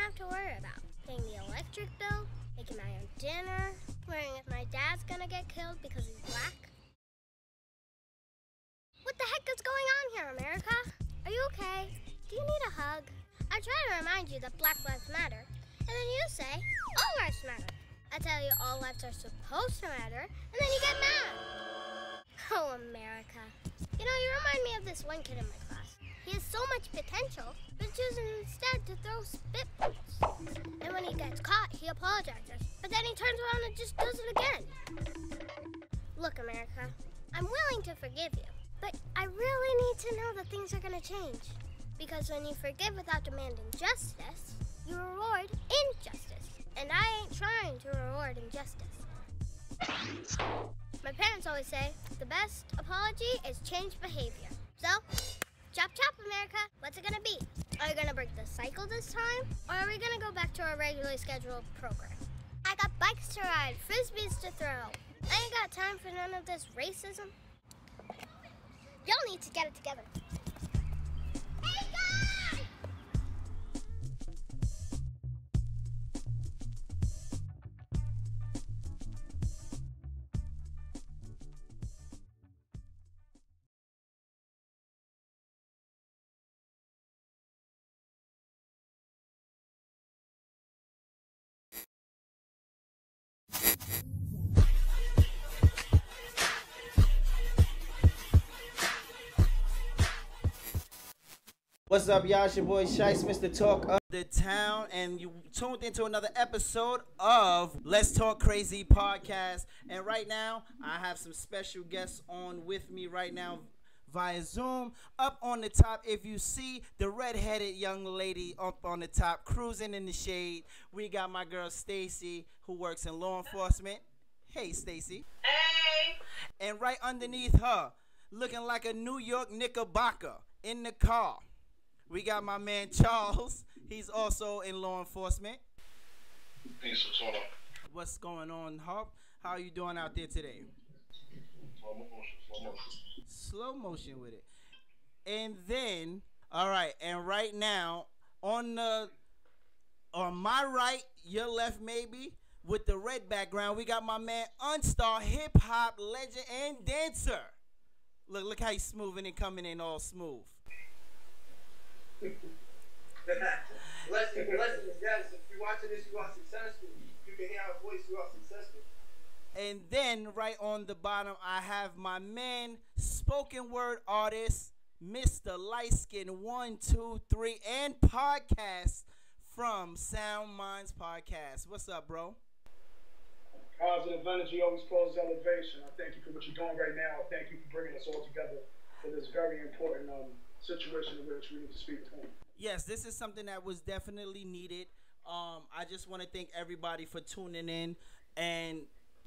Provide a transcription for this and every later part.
have to worry about paying the electric bill, making my own dinner, worrying if my dad's gonna get killed because he's black. What the heck is going on here, America? Are you okay? Do you need a hug? I try to remind you that Black Lives Matter, and then you say, all lives matter. I tell you all lives are supposed to matter, and then you get mad. Oh, America. You know, you remind me of this one kid in my class. He has so much potential, but chooses instead to throw spitballs. And when he gets caught, he apologizes, but then he turns around and just does it again. Look, America, I'm willing to forgive you, but I really need to know that things are going to change. Because when you forgive without demanding justice, you reward injustice. And I ain't trying to reward injustice. My parents always say, the best apology is changed behavior. So, chop chop, America. What's it gonna be? Are you gonna break the cycle this time? Or are we gonna go back to our regularly scheduled program? I got bikes to ride, frisbees to throw. I ain't got time for none of this racism. Y'all need to get it together. Hey, guys! What's up, y'all? It's your boy Shice, Mr. Talk of the Town, and you tuned into another episode of Let's Talk Crazee Podcast. And right now, I have some special guests on with me right now via Zoom. Up on the top, if you see the red-headed young lady up on the top, cruising in the shade, we got my girl Stacy, who works in law enforcement. Hey, Stacy. Hey. And right underneath her, looking like a New York Knickerbocker in the car, we got my man Charles. He's also in law enforcement. Peace, what's going on? What's going on, Harp? How are you doing out there today? Slow motion. Slow motion with it. And then, all right, and right now, on my right, your left maybe, with the red background, we got my man Arnstar, hip-hop legend and dancer. Look how he's smoothing and coming in all smooth. Blessings, yes. If you're watching this, you are successful. You can hear our voice, you are successful. And then right on the bottom, I have my man, spoken word artist, Mr. Liteskin 1, 2, 3, and podcast from Sound Minds Podcast. What's up, bro? Positive energy always causes elevation. I thank you for what you're doing right now. I thank you for bringing us all together for this very important situation in which we need to speak to him. Yes, this is something that was definitely needed. I just want to thank everybody for tuning in and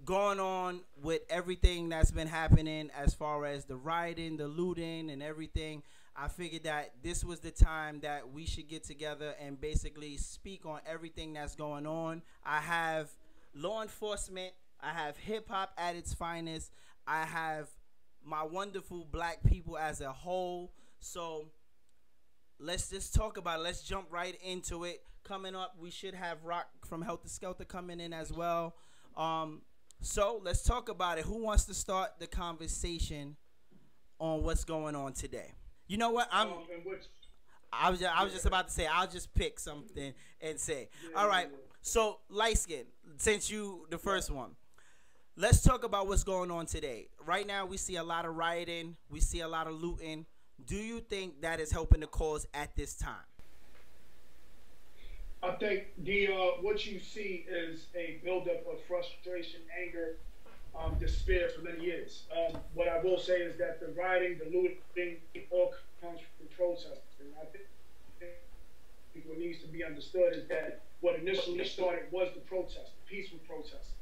going on with everything that's been happening as far as the rioting, the looting, and everything. I figured that this was the time that we should get together and basically speak on everything that's going on. I have law enforcement. I have hip-hop at its finest. I have my wonderful black people as a whole. So let's just talk about it. Let's jump right into it. Coming up, we should have Rock from Heltah, Skeltah coming in as well. So let's talk about it. Who wants to start the conversation on what's going on today? You know what? I was just about to say, I'll just pick something and say. All right. So, Liteskin, since you the first one, let's talk about what's going on today. Right now, we see a lot of rioting. We see a lot of looting. Do you think that is helping the cause at this time? I think what you see is a buildup of frustration, anger, despair for many years. What I will say is that the rioting, the looting, all comes from protesting. I think what needs to be understood is that what initially started was the protest, the peaceful protest.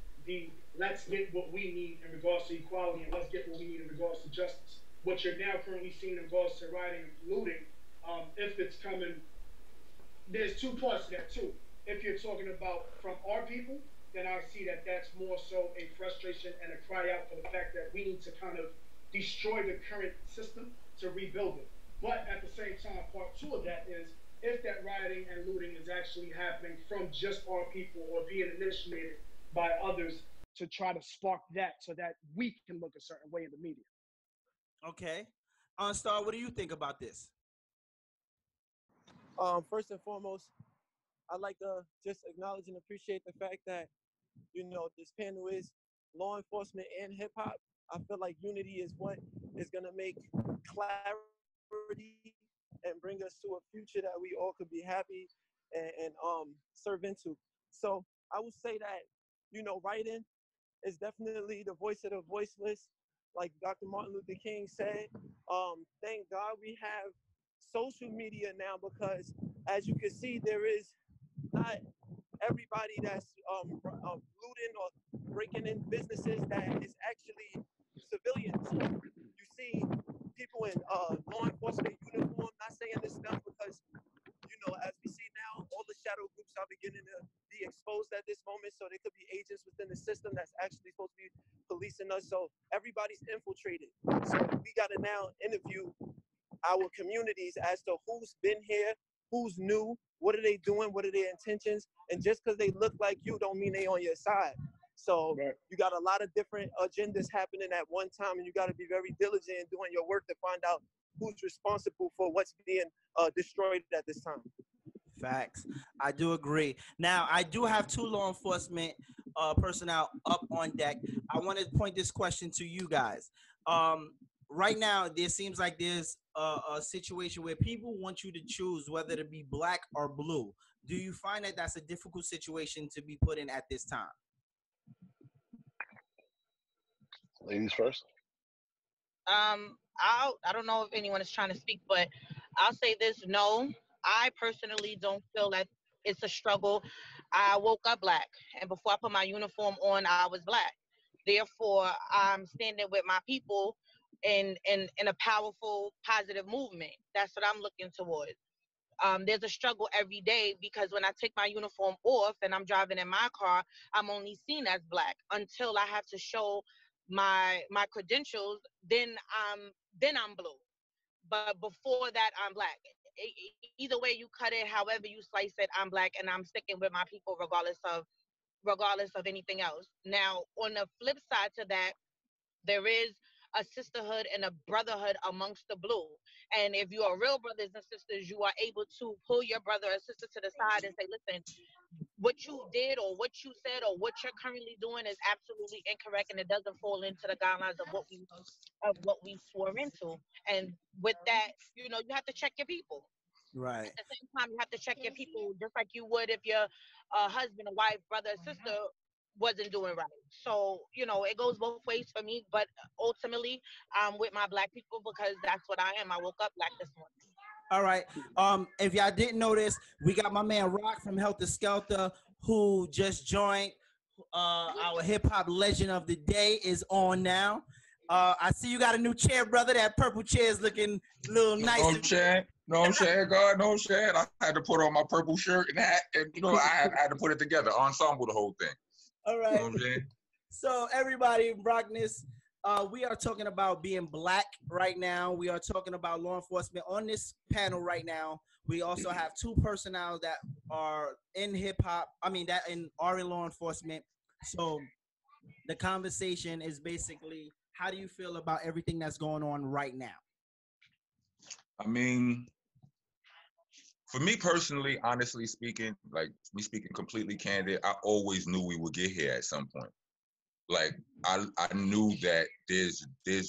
Let's get what we need in regards to equality, and let's get what we need in regards to justice. What you're now currently seeing in regards to rioting and looting, if it's coming, there's two parts to that too. If you're talking about from our people, then I see that that's more so a frustration and a cry out for the fact that we need to kind of destroy the current system to rebuild it. But at the same time, part two of that is if that rioting and looting is actually happening from just our people or being initiated by others to try to spark that so that we can look a certain way in the media. Okay. Arnstar, what do you think about this? First and foremost, I'd like to just acknowledge and appreciate the fact that, this panel is law enforcement and hip hop. I feel like unity is what is going to make clarity and bring us to a future that we all could be happy and serve into. So I would say that, writing is definitely the voice of the voiceless. Like Dr. Martin Luther King said, thank God we have social media now, because as you can see, there is not everybody that's looting or breaking in businesses that is actually civilians. You see people in law enforcement uniform. Not saying this stuff because, as we see now, all the shadow groups are beginning to be exposed at this moment. So there could be agents within the system that's actually supposed to be policing us. So everybody's infiltrated. So we got to now interview our communities as to who's been here, who's new, what are they doing, what are their intentions, and just because they look like you don't mean they on your side. So you got a lot of different agendas happening at one time, and you got to be very diligent in doing your work to find out who's responsible for what's being destroyed at this time. Facts. I do agree. Now, I do have two law enforcement personnel up on deck. I want to point this question to you guys. Right now, there seems like there's a situation where people want you to choose whether to be black or blue. Do you find that that's a difficult situation to be put in at this time? Ladies first. I don't know if anyone is trying to speak, but I'll say this: no, I personally don't feel that it's a struggle. I woke up black, and before I put my uniform on, I was black. Therefore, I'm standing with my people in a powerful, positive movement. That's what I'm looking towards. There's a struggle every day because when I take my uniform off and I'm driving in my car, I'm only seen as black until I have to show my credentials. Then I'm blue. But before that, I'm black. Either way you cut it, however you slice it, I'm black, and I'm sticking with my people regardless of anything else. Now, on the flip side to that, there is a sisterhood and a brotherhood amongst the blue. And if you are real brothers and sisters, you are able to pull your brother or sister to the side and say, listen, what you did or what you said or what you're currently doing is absolutely incorrect, and it doesn't fall into the guidelines of what we swore into. And with that, you have to check your people. Right. At the same time, you have to check your people just like you would if your husband, a wife, brother, sister wasn't doing right. So, it goes both ways for me, but ultimately I'm with my black people because that's what I am. I woke up black this morning. All right. If y'all didn't notice, we got my man Rock from Heltah Skeltah who just joined. Our hip hop legend of the day is on now. I see you got a new chair, brother. That purple chair is looking a little nice. No, I'm saying, God, no, I'm saying. I had to put on my purple shirt and hat, and I had to put it together, ensemble the whole thing. All right. So everybody, Rockness, we are talking about being black right now. We are talking about law enforcement on this panel right now. We also have two personnel that are in hip hop. That are in law enforcement. So the conversation is basically, how do you feel about everything that's going on right now? For me personally, honestly speaking, like me speaking completely candid, I always knew we would get here at some point. Like I knew that there's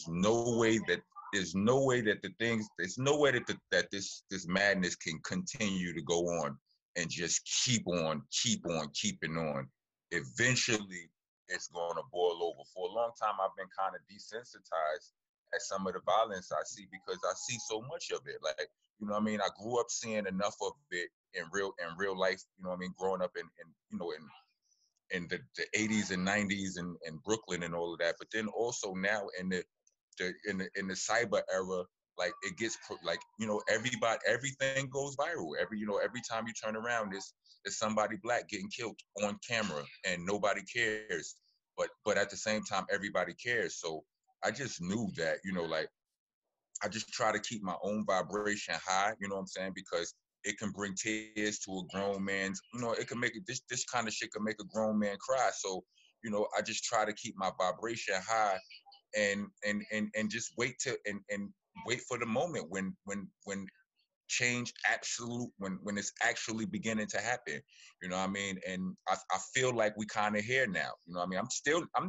no way that this madness can continue to go on and just keep on keeping on. Eventually, it's going to boil over. For a long time, I've been kind of desensitized at some of the violence I see because I see so much of it. Like, I grew up seeing enough of it in real life, growing up in the 80s and 90s and Brooklyn and all of that. But then also now in the cyber era, like it gets everything goes viral. Every time you turn around, there's somebody black getting killed on camera and nobody cares. But at the same time, everybody cares. So I just knew that, I just try to keep my own vibration high, you know what I'm saying? Because It can bring tears to a grown man's, it can make it, this kind of shit can make a grown man cry. So, I just try to keep my vibration high and just wait and wait for the moment when change when it's actually beginning to happen. You know what I mean? And I feel like we kind of here now. You know what I mean? I'm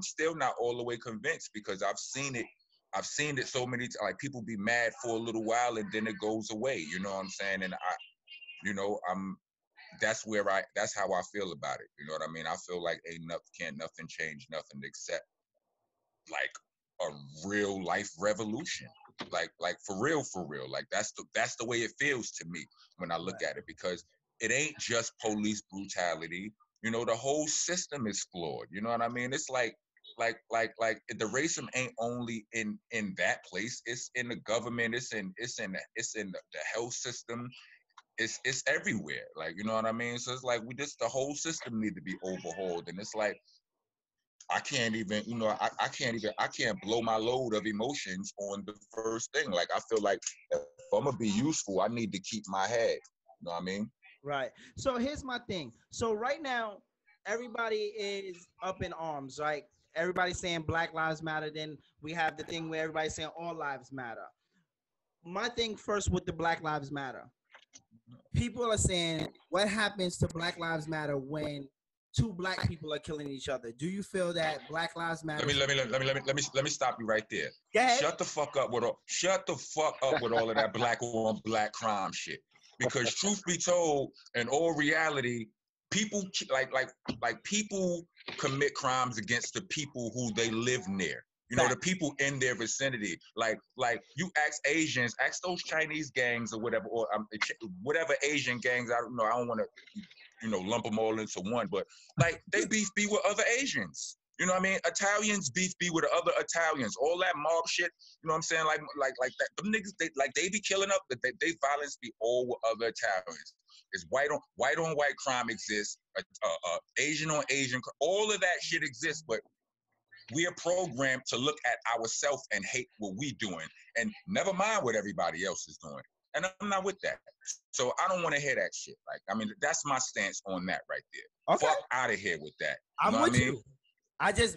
still not all the way convinced because I've seen it so many times. Like people be mad for a little while and then it goes away. You know what I'm saying? And that's how I feel about it. You know what I mean? I feel like can't nothing change nothing except like a real life revolution. Like for real. Like that's the way it feels to me when I look at it, because it ain't just police brutality. The whole system is flawed. You know what I mean? It's like the racism ain't only in that place. It's in the government. It's in the health system. It's everywhere. Like, you know what I mean? So it's like the whole system need to be overhauled. And it's like I can't even, I can't blow my load of emotions on the first thing. Like I feel like if I'm gonna be useful, I need to keep my head. You know what I mean? Right. So here's my thing. So right now, everybody is up in arms, right? Everybody's saying Black Lives Matter. Then we have the thing where everybody's saying all lives matter. My thing first with the Black Lives Matter. People are saying, what happens to Black Lives Matter when two black people are killing each other? Do you feel that Black Lives Matter? Let me stop you right there. Shut the fuck up with all of that black on black crime shit. Because truth be told, in all reality, people people commit crimes against the people who they live near. The people in their vicinity. Like you ask Asians, ask those Chinese gangs or whatever, or whatever Asian gangs. I don't know. I don't want to, lump them all into one. But like they be with other Asians. You know what I mean? Italians be with other Italians. All that mob shit. You know what I'm saying? Like that. Them niggas, they be killing up. They violence be all with other Italians. It's white on white crime exists. Asian on Asian. All of that shit exists, but we are programmed to look at ourselves and hate what we doing, and never mind what everybody else is doing. And I'm not with that. So I don't want to hear that shit. Like, I mean, that's my stance on that right there. Okay. Fuck out of here with that. I'm with you.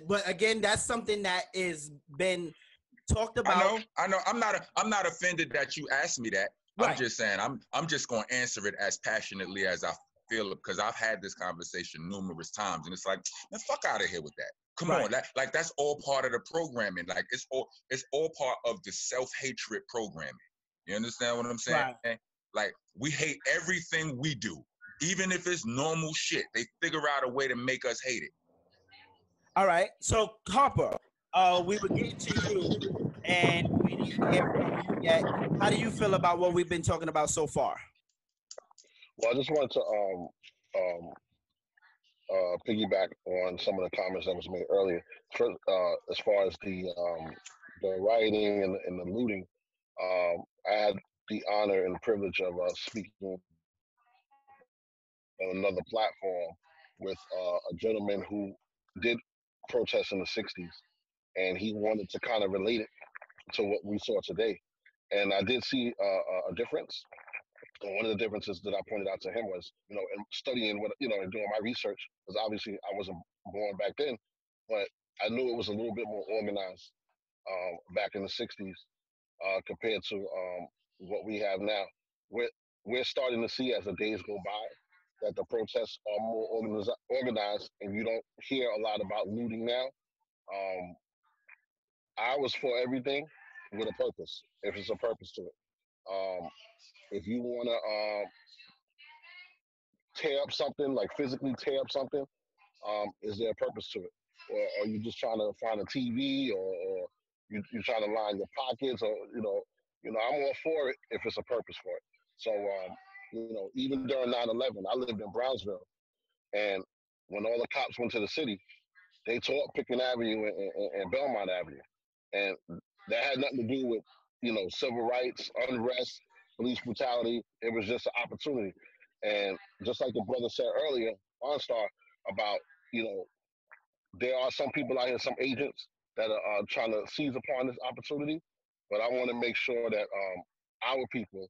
But again, that's something that is been talked about. I know. I'm not offended that you asked me that. Right. I'm just saying, I'm just going to answer it as passionately as I feel it, because I've had this conversation numerous times, and it's like, man, fuck out of here with that. Come on, that's all part of the programming. Like it's all part of the self-hatred programming. You understand what I'm saying? Right. Like we hate everything we do, even if it's normal shit. They figure out a way to make us hate it. All right. So Harper, we were getting to you, and we didn't hear from you yet. How do you feel about what we've been talking about so far? Well, I just wanted to piggyback on some of the comments that was made earlier. First, as far as the rioting and the looting, I had the honor and privilege of speaking on another platform with a gentleman who did protest in the 60s, and he wanted to kind of relate it to what we saw today. And I did see a difference. And one of the differences that I pointed out to him was, in studying and doing my research, because obviously I wasn't born back then, but I knew it was a little bit more organized back in the 60s compared to what we have now. We're starting to see, as the days go by, that the protests are more organized, and you don't hear a lot about looting now. I was for everything with a purpose, if it's a purpose to it. If you want to tear up something, like physically tear up something, is there a purpose to it? Or are you just trying to find a TV, or you're trying to line your pockets, or, I'm all for it if it's a purpose for it. So, even during 9/11, I lived in Brownsville, and when all the cops went to the city, they tore up Pickens Avenue and Belmont Avenue. And that had nothing to do with, civil rights, unrest, police brutality. It was just an opportunity. And just like the brother said earlier, Arnstar, about, there are some people out here, some agents that are trying to seize upon this opportunity. But I want to make sure that our people,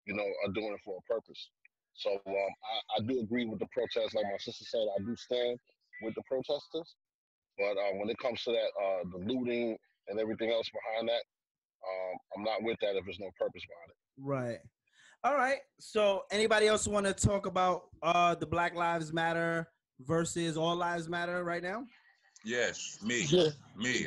are doing it for a purpose. So I do agree with the protest. Like my sister said, I do stand with the protesters. But when it comes to that, the looting and everything else behind that, I'm not with that if there's no purpose behind it. Right. All right. So anybody else want to talk about the Black Lives Matter versus All Lives Matter right now? Yes, me.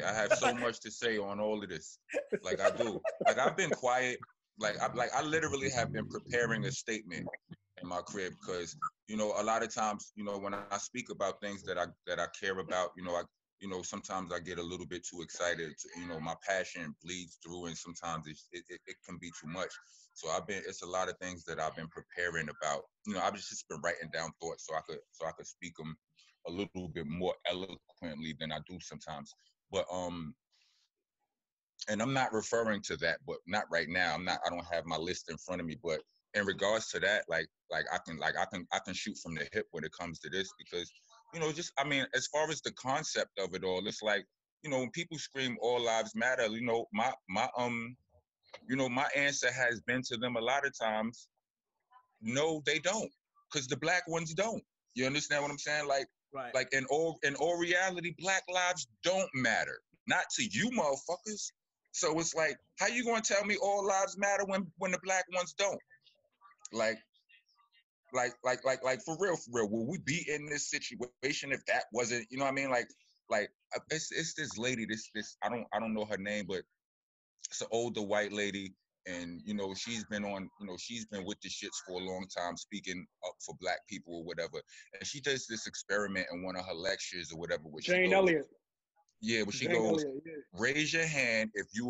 I have so much to say on all of this. Like I do. Like I've been quiet. I literally have been preparing a statement in my crib because, you know, a lot of times, you know, when I speak about things that I care about, sometimes I get a little bit too excited. You know, my passion bleeds through, and sometimes it can be too much. So it's a lot of things that I've been preparing about. You know, I've just been writing down thoughts so I could speak them a little bit more eloquently than I do sometimes. But and I'm not referring to that, but not right now. I don't have my list in front of me, but in regards to that, I can shoot from the hip when it comes to this, because, you know, as far as the concept of it all, it's like, you know, when people scream all lives matter, you know, my answer has been to them a lot of times, no, they don't, because the black ones don't. You understand what I'm saying? Like, right. Like in all reality, black lives don't matter, not to you motherfuckers. So it's like, how you gonna tell me all lives matter when the black ones don't? Like for real, will we be in this situation if that wasn't, you know what I mean? Like it's this lady, this I don't know her name, but it's an older white lady, and you know she's been with the shits for a long time, speaking up for black people or whatever. And she does this experiment in one of her lectures or whatever, where Jane she goes, Elliott. Yeah, but she Jane goes, Elliott, yeah. Raise your hand if you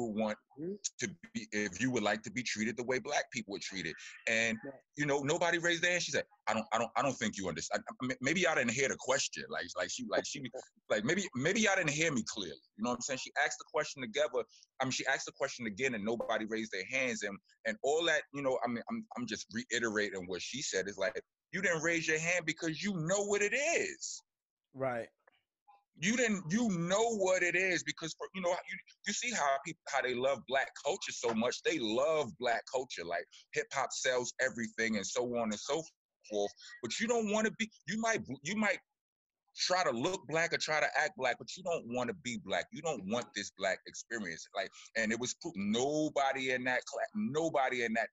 would like to be treated the way black people are treated. And you know, nobody raised their hand. She said, I don't think you understand. Maybe y'all didn't hear the question. Maybe y'all didn't hear me clearly. You know what I'm saying? She asked the question together. She asked the question again, and nobody raised their hands. And all that, you know, I'm just reiterating what she said. Is like, you didn't raise your hand because you know what it is. Right. You know what it is, because you know, you see how they love black culture so much. They love black culture, like hip hop sells everything and so on and so forth. But you don't want to be. You might try to look black or try to act black, but you don't want to be black. You don't want this black experience. Like, and it was nobody in that class, nobody in that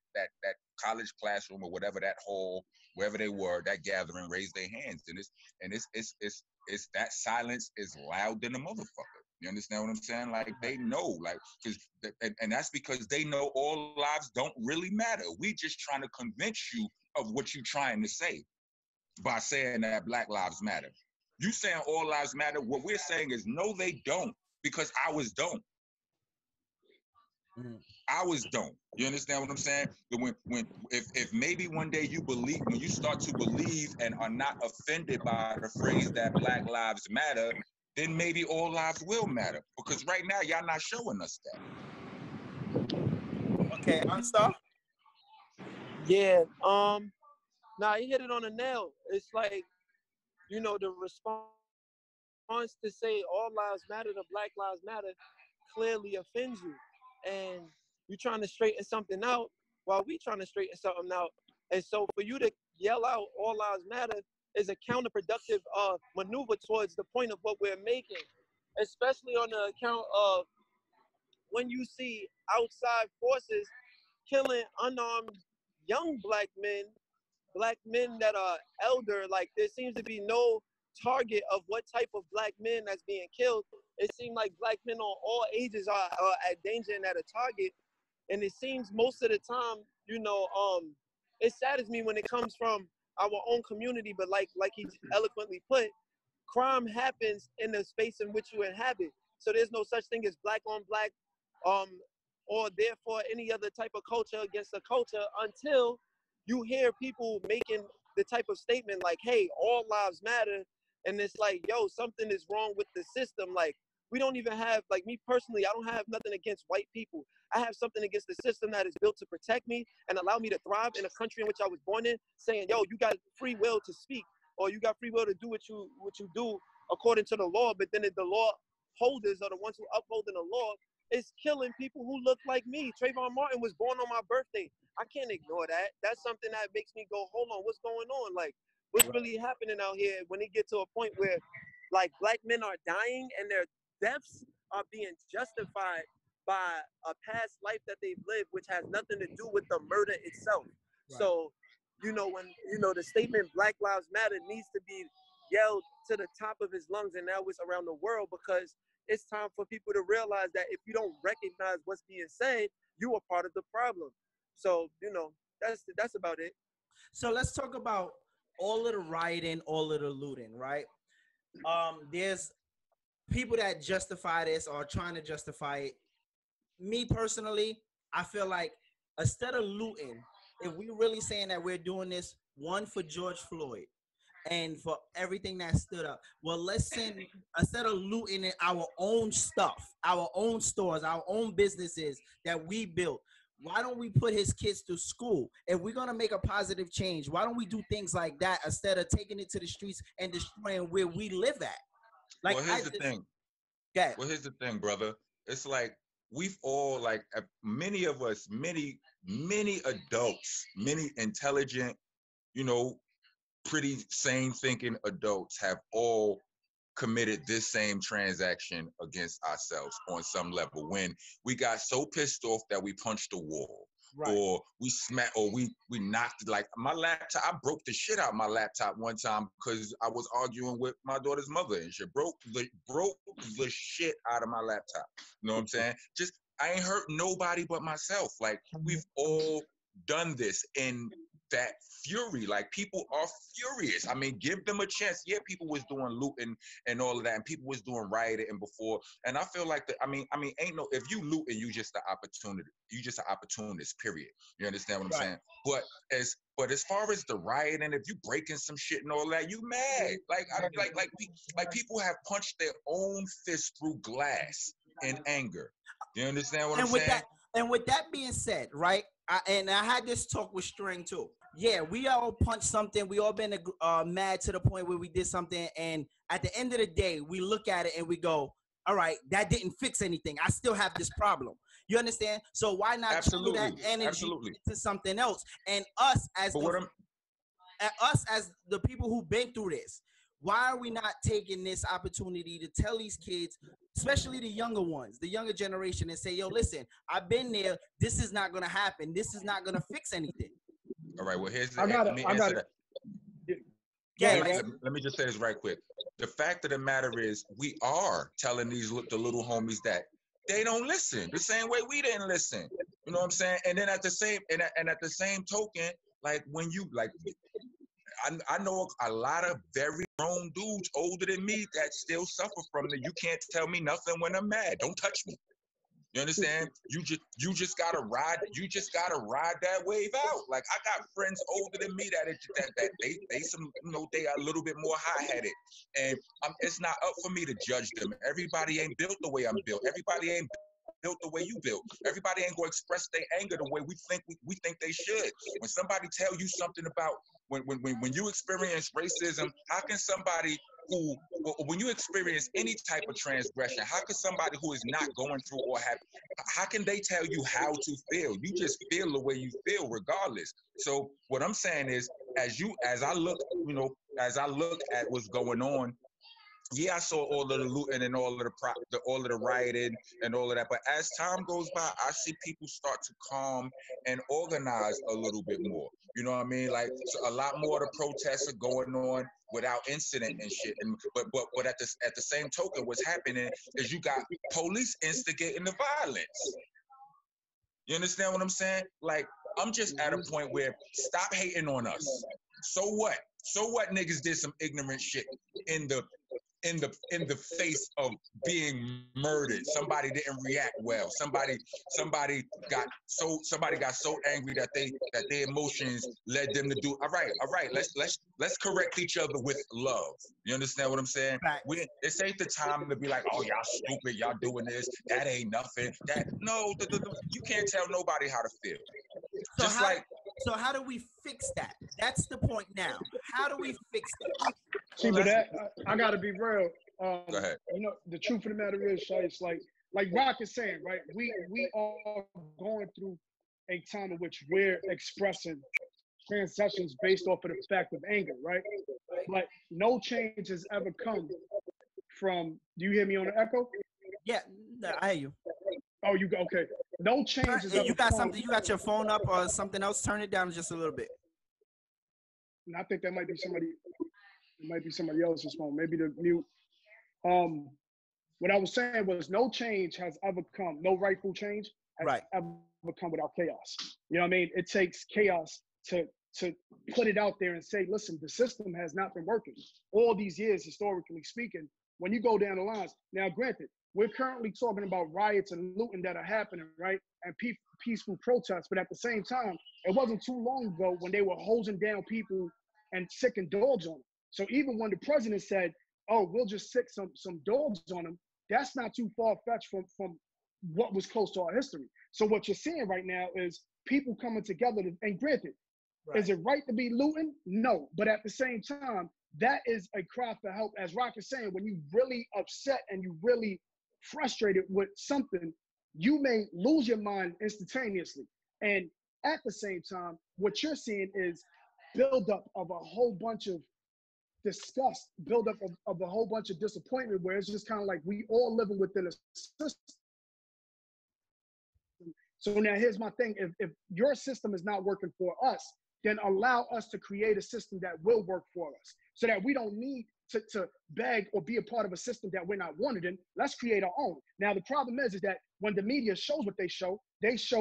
college classroom or whatever, that hall, wherever they were, that gathering, raised their hands. And it's that silence is loud than a motherfucker. You understand what I'm saying? Like, they know, like, and that's because they know all lives don't really matter. We just trying to convince you of what you're trying to say by saying that black lives matter. You saying all lives matter. What we're saying is no, they don't, because ours don't. Ours don't. You understand what I'm saying? If maybe one day when you start to believe and are not offended by the phrase that black lives matter, then maybe all lives will matter. Because right now y'all not showing us that. Okay, Arnstar? Yeah. Nah, you hit it on the nail. It's like, you know, the response to say all lives matter to black lives matter clearly offends you. And you're trying to straighten something out while we trying to straighten something out. And so for you to yell out all lives matter is a counterproductive maneuver towards the point of what we're making, especially on the account of when you see outside forces killing unarmed young black men that are elder. Like, there seems to be no target of what type of black men that's being killed. It seems like black men on all ages are at danger and at a target. And it seems most of the time, you know, it saddens me when it comes from our own community, but like he eloquently put, crime happens in the space in which you inhabit. So there's no such thing as black on black, or therefore any other type of culture against a culture, until you hear people making the type of statement like, hey, all lives matter. And it's like, yo, something is wrong with the system. Like, we don't even have, like, me personally, I don't have nothing against white people. I have something against the system that is built to protect me and allow me to thrive in a country in which I was born in, saying, yo, you got free will to speak, or you got free will to do what you do according to the law. But then the law holders are the ones who upholding the law is killing people who look like me. Trayvon Martin was born on my birthday. I can't ignore that. That's something that makes me go, hold on, what's going on? Like, what's really happening out here when it gets to a point where, like, black men are dying and their deaths are being justified by a past life that they've lived, which has nothing to do with the murder itself. Right. So, you know, when, you know, the statement Black Lives Matter needs to be yelled to the top of his lungs, and now it's around the world, because it's time for people to realize that if you don't recognize what's being said, you are part of the problem. So, you know, that's about it. So let's talk about all of the rioting, all of the looting, right? There's people that justify this or trying to justify it. Me personally, I feel like instead of looting, if we really saying that we're doing this, one, for George Floyd and for everything that stood up, well, let's send, instead of looting in our own stuff, our own stores, our own businesses that we built, why don't we put his kids to school? If we're going to make a positive change, why don't we do things like that instead of taking it to the streets and destroying where we live at? Like, well, here's the thing. Yeah. Well, here's the thing, brother. It's like we've all, like, many of us, many adults, many intelligent, you know, pretty sane thinking adults have all committed this same transaction against ourselves on some level, when we got so pissed off that we punched the wall. Right. Or we smacked, or we knocked, like my laptop. I broke the shit out of my laptop one time because I was arguing with my daughter's mother, and she broke the shit out of my laptop. You know what I'm saying? Just, I ain't hurt nobody but myself. Like, we've all done this in that fury. Like, people are furious. I mean, give them a chance. Yeah, people was doing looting and all of that, and people was doing rioting and before. And I feel like that. I mean, ain't no, if you looting, you just an opportunity. You just an opportunist. Period. You understand what I'm saying? But as far as the rioting, if you breaking some shit and all that, you mad. Like people have punched their own fist through glass in anger. You understand what I'm saying? And with that being said, right? I had this talk with String too. Yeah, we all punched something. We all been mad to the point where we did something. And at the end of the day, we look at it and we go, all right, that didn't fix anything. I still have this problem. You understand? So why not channel that energy to something else? And us as the people who've been through this, why are we not taking this opportunity to tell these kids, especially the younger ones, the younger generation, and say, yo, listen, I've been there. This is not going to happen. This is not going to fix anything. All right, well, here's the let me just say this right quick. The fact of the matter is, we are telling the little homies that they don't listen the same way we didn't listen. You know what I'm saying? And then at the same token, like, when you, like, I know a lot of very grown dudes older than me that still suffer from the, you can't tell me nothing when I'm mad. Don't touch me. You understand? You just gotta ride that wave out. Like, I got friends older than me that they some, you know, they are a little bit more high-headed, and it's not up for me to judge them. Everybody ain't built the way I'm built. Everybody ain't built the way you built. Everybody ain't gonna express their anger the way we think they should. When somebody tell you something about when you experience racism, how can somebody who, when you experience any type of transgression, how can somebody who is not going through or how can they tell you how to feel? You just feel the way you feel regardless. So what I'm saying is, as I look at what's going on, yeah, I saw all of the looting and all of the rioting and all of that. But as time goes by, I see people start to calm and organize a little bit more. You know what I mean? Like, so a lot more of the protests are going on without incident and shit. And but at the same token, what's happening is you got police instigating the violence. You understand what I'm saying? Like, I'm just at a point where stop hating on us. So what? So what? Niggas did some ignorant shit in the face of being murdered. Somebody didn't react well. Somebody got so angry that their emotions led them to do. All right. Let's correct each other with love. You understand what I'm saying? Right. This ain't the time to be like, oh, y'all stupid, y'all doing this. That ain't nothing. You can't tell nobody how to feel. So how do we fix that? That's the point now. How do we fix that? See, but that I gotta be real. Go ahead. You know, the truth of the matter is, it's like Rock is saying, right? We are going through a time in which we're expressing transgressions based off of the fact of anger, right? But no change has ever come from. Do you hear me on the echo? Yeah, I hear you. Oh, you go. Okay. No change has ever You got come. something? You got your phone up or something else? Turn it down just a little bit. And I think that might be somebody. It might be somebody else's phone. Maybe the mute. What I was saying was no change has ever come. No rightful change has ever come without chaos. You know what I mean? It takes chaos to put it out there and say, listen, the system has not been working all these years, historically speaking. When you go down the lines, now granted, we're currently talking about riots and looting that are happening, right? And peaceful protests, but at the same time, it wasn't too long ago when they were hosing down people and sicking dogs on them. So even when the president said, oh, we'll just sick some dogs on them, that's not too far-fetched from what was close to our history. So what you're seeing right now is people coming together, and granted, is it right to be looting? No, but at the same time, that is a cry for help. As Rock is saying, when you really upset and you really frustrated with something, you may lose your mind instantaneously. And at the same time, what you're seeing is buildup of a whole bunch of disgust, buildup of a whole bunch of disappointment, where it's just kind of like we all living within a system. So now here's my thing. If your system is not working for us, then allow us to create a system that will work for us, so that we don't need to beg or be a part of a system that we're not wanted in. Let's create our own. Now, the problem is that when the media shows what they show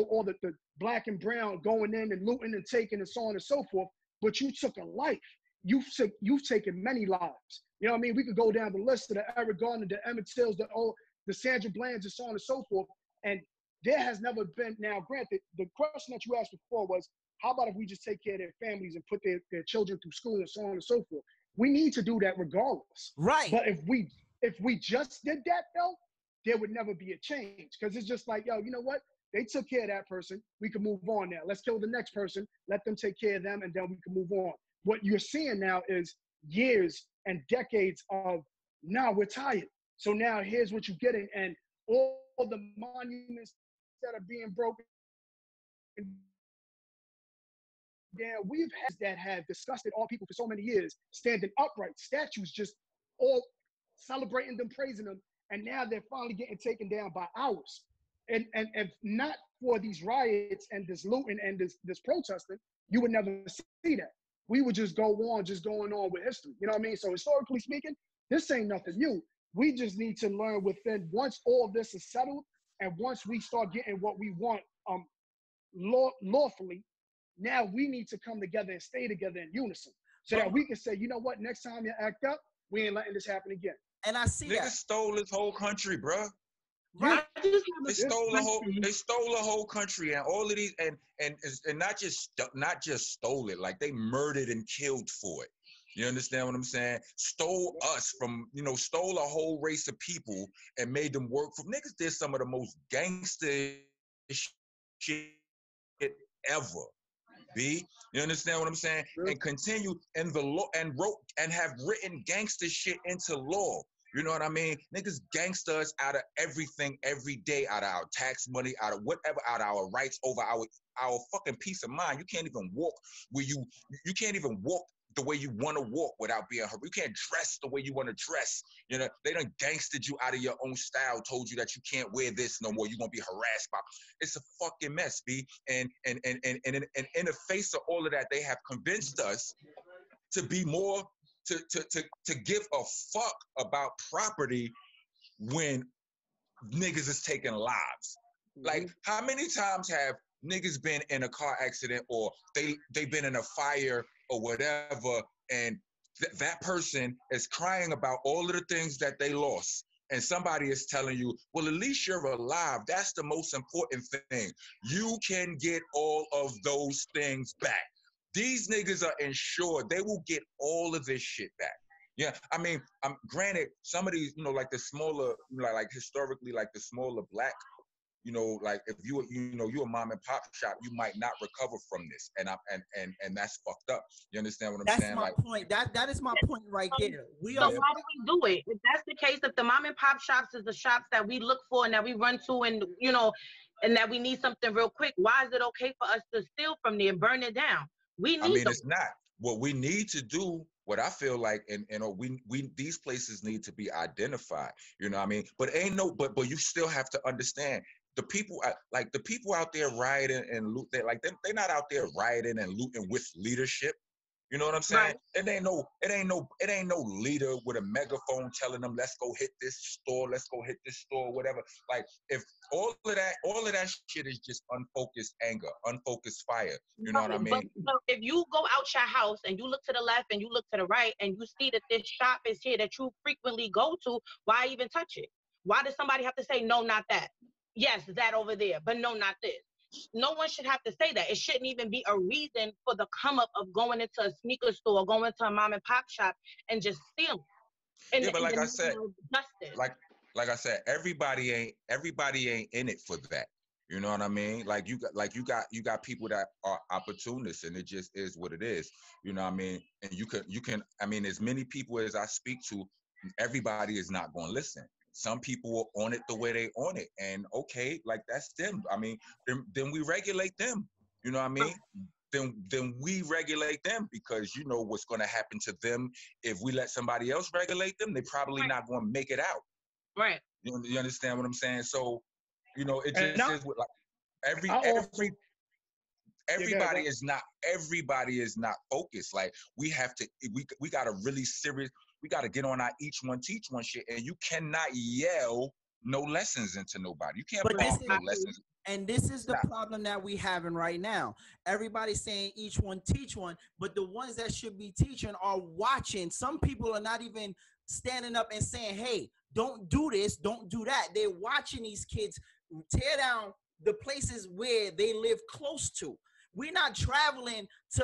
all the black and brown going in and looting and taking and so on and so forth, but you took a life. You've taken many lives. You know what I mean? We could go down the list of the Eric Garner, the Emmett Tills, the Sandra Blands, and so on and so forth. And there has never been, now granted, the question that you asked before was, how about if we just take care of their families and put their children through school and so on and so forth? We need to do that regardless. Right. But if we just did that though, there would never be a change. Because it's just like, yo, you know what? They took care of that person. We can move on now. Let's kill the next person. Let them take care of them, and then we can move on. What you're seeing now is years and decades of, now we're tired. So now here's what you're getting. And all the monuments that are being broken down, we've had that have disgusted all people for so many years, standing upright, statues just all celebrating them, praising them. And now they're finally getting taken down by ours. And if not for these riots and this looting and this protesting, you would never see that. We would just going on with history. You know what I mean? So historically speaking, this ain't nothing new. We just need to learn within, once all this is settled, and once we start getting what we want lawfully, now we need to come together and stay together in unison, so that we can say, you know what, next time you act up, we ain't letting this happen again. And I see Niggas stole this whole country, bro. Right. They stole the whole country, and all of these, and not just stole it, like they murdered and killed for it. You understand what I'm saying? Stole us from, stole a whole race of people and made them work for niggas. Did some of the most gangster shit ever. B, you understand what I'm saying? Sure. And continue in the law and wrote and have written gangster shit into law. You know what I mean? Niggas gangster us out of everything every day, out of our tax money, out of whatever, out of our rights over our fucking peace of mind. You can't even walk where you can't even walk the way you want to walk without being hurt. You can't dress the way you want to dress. They done gangstered you out of your own style, told you that you can't wear this no more. You're gonna be harassed by. It's a fucking mess, B. And in the face of all of that, they have convinced us to be more to give a fuck about property when niggas is taking lives. Like, how many times have niggas been in a car accident, or they've been in a fire or whatever, and that person is crying about all of the things that they lost, and somebody is telling you, well, at least you're alive. That's the most important thing. You can get all of those things back. These niggas are insured. They will get all of this shit back. Yeah, I mean, granted, some of these, like the smaller, like historically, like the smaller black, like if you a mom and pop shop, you might not recover from this, and that's fucked up. You understand what I'm saying? That's my point. That is my point right there. So why do we do it? If that's the case, if the mom and pop shops is the shops that we look for and that we run to, and and that we need something real quick. Why is it okay for us to steal from there and burn it down? We I need mean, those. it's not. What we need to do, what I feel like, and we these places need to be identified. You know what I mean? But ain't no, but you still have to understand the people, like the people out there rioting and loot. They like they're not out there rioting and looting with leadership. You know what I'm saying? Right. It ain't no leader with a megaphone telling them, let's go hit this store, whatever. Like if all of that shit is just unfocused anger, unfocused fire. You know what I mean? But if you go out your house and you look to the left and you look to the right and you see that this shop is here that you frequently go to, why even touch it? Why does somebody have to say, no, not that? Yes, that over there, but no, not this. No one should have to say that. It shouldn't even be a reason for the come up of going into a sneaker store, going to a mom and pop shop and just stealing. Yeah, but like I said, like I said, everybody ain't in it for that. You know what I mean? Like you got people that are opportunists, and it just is what it is. You know what I mean? And you can I mean, as many people as I speak to, everybody is not going to listen. Some people are on it the way they on it, and okay, like that's them. I mean, then we regulate them. You know what I mean? Then we regulate them, because you know what's going to happen to them if we let somebody else regulate them. They're probably not going to make it out. Right. You understand what I'm saying? So, you know, it just is with like everybody is not focused. Like we got a really serious. We got to get on our each one teach one shit, and you cannot yell no lessons into nobody. You can't bring no lessons. And this is the problem that we having right now. Everybody's saying each one teach one, but the ones that should be teaching are watching. Some people are not even standing up and saying, hey, don't do this, don't do that. They're watching these kids tear down the places where they live close to. We're not traveling to,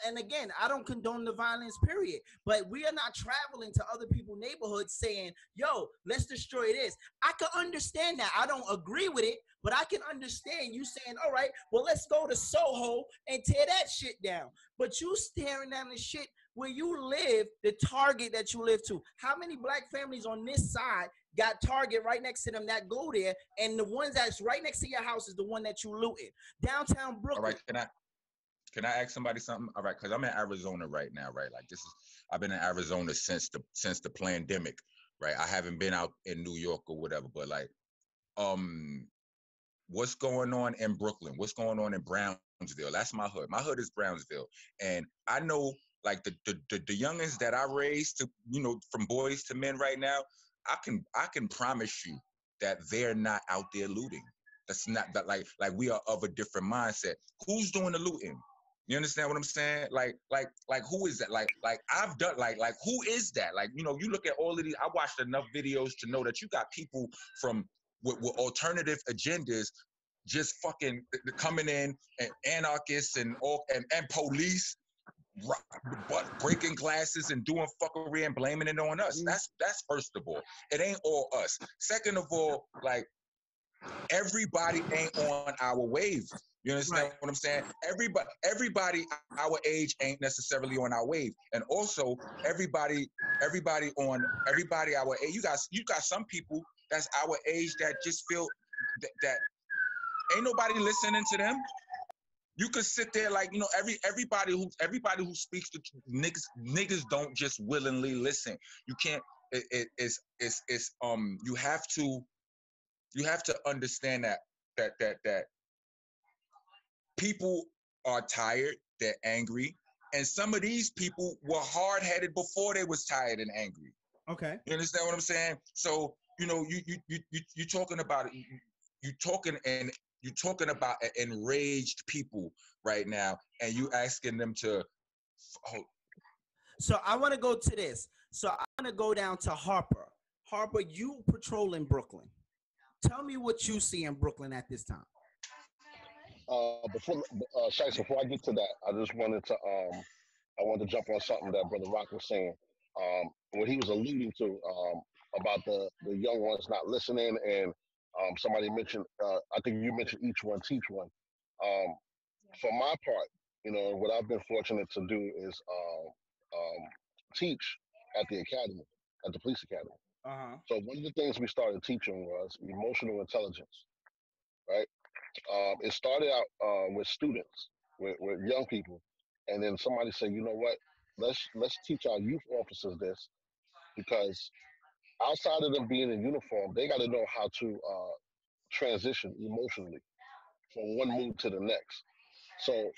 and again, I don't condone the violence, period, but we are not traveling to other people's neighborhoods saying, yo, let's destroy this. I can understand that. I don't agree with it, but I can understand you saying, all right, well, let's go to Soho and tear that shit down. But you staring down the shit where you live, the Target that you live to. How many black families on this side got Target right next to them that go there, and the ones that's right next to your house is the one that you looted? Downtown Brooklyn. All right, can I ask somebody something? All right, because I'm in Arizona right now, right? Like I've been in Arizona since the pandemic, right? I haven't been out in New York or whatever, but like, what's going on in Brooklyn? What's going on in Brownsville? That's my hood. My hood is Brownsville, and I know like the youngins that I raised to, you know, from boys to men right now. I can promise you that they're not out there looting. That's not that like we are of a different mindset. Who's doing the looting? You understand what I'm saying? Like who is that? Like I've done like who is that? Like, you know, you look at all of these. I watched enough videos to know that you got people from with alternative agendas just fucking coming in, and anarchists and police. But breaking glasses and doing fuckery and blaming it on us. That's first of all. It ain't all us. Second of all, like everybody ain't on our wave. You understand what I'm saying? Everybody our age ain't necessarily on our wave. And also everybody our age. You got some people that's our age that just feel that ain't nobody listening to them. You could sit there like, you know, everybody who speaks to niggas don't just willingly listen. You can't. It's you have to understand that people are tired. They're angry, and some of these people were hard-headed before they was tired and angry. Okay, you understand what I'm saying? So you know, you talking about it. You're talking about enraged people right now, and you asking them to. So I want to go to this. So I want to go down to Harper. Harper, you patrol in Brooklyn. Tell me what you see in Brooklyn at this time. Before I get to that, I just wanted to jump on something that Brother Rock was saying. What he was alluding to about the young ones not listening, and somebody mentioned, I think you mentioned each one teach one. For my part, you know, what I've been fortunate to do is teach at the academy, at the police academy. Uh-huh. So one of the things we started teaching was emotional intelligence, right? It started out with students, with young people, and then somebody said, you know what? Let's teach our youth officers this, because outside of them being in uniform, they got to know how to transition emotionally from one mood to the next. So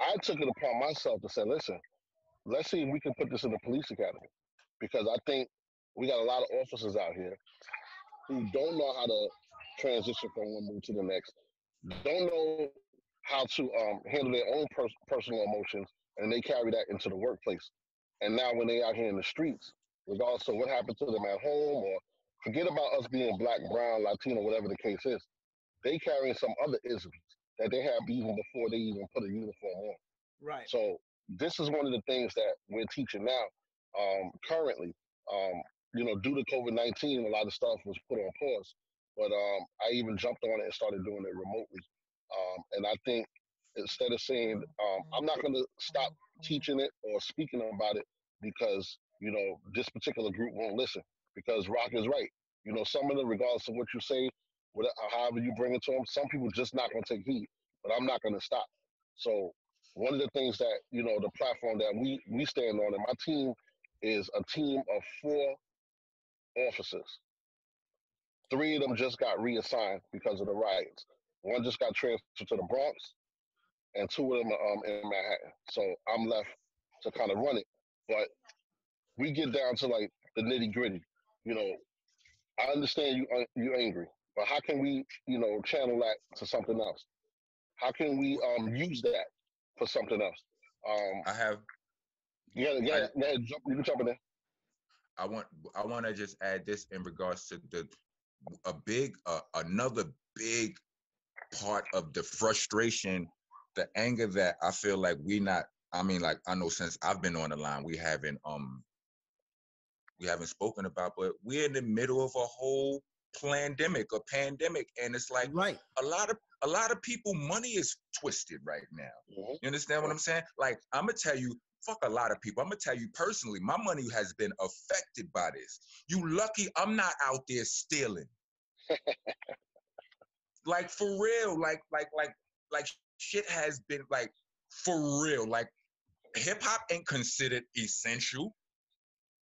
I took it upon myself to say, listen, let's see if we can put this in the police academy, because I think we got a lot of officers out here who don't know how to transition from one mood to the next, don't know how to handle their own personal emotions, and they carry that into the workplace. And now when they out here in the streets, regardless of what happened to them at home, or forget about us being black, brown, Latino, whatever the case is, they carrying some other isms that they have even before they even put a uniform on. Right. So this is one of the things that we're teaching now, currently. Due to COVID-19, a lot of stuff was put on pause, but I even jumped on it and started doing it remotely. And I think instead of saying, I'm not going to stop teaching it or speaking about it because, this particular group won't listen, because Rock is right. Some of them, regardless of what you say, however you bring it to them, some people just not going to take heed, but I'm not going to stop. So one of the things that, the platform that we stand on, and my team is a team of 4 officers. 3 of them just got reassigned because of the riots. 1 just got transferred to the Bronx, and 2 of them are in Manhattan. So I'm left to kind of run it. But we get down to like the nitty gritty. I understand you angry, but how can we, channel that to something else? How can we use that for something else? I have. Yeah, you can jump in there. I want to just add this in regards to another big part of the frustration, the anger that I feel like I know since I've been on the line, we haven't spoken about, but we're in the middle of a whole pandemic, and it's like right. a lot of people, money is twisted right now. Mm-hmm. You understand what I'm saying? Like, I'm gonna tell you, fuck a lot of people. I'm gonna tell you personally, my money has been affected by this. You lucky I'm not out there stealing. Like, for real, like shit has been, like, for real. Like, hip hop ain't considered essential.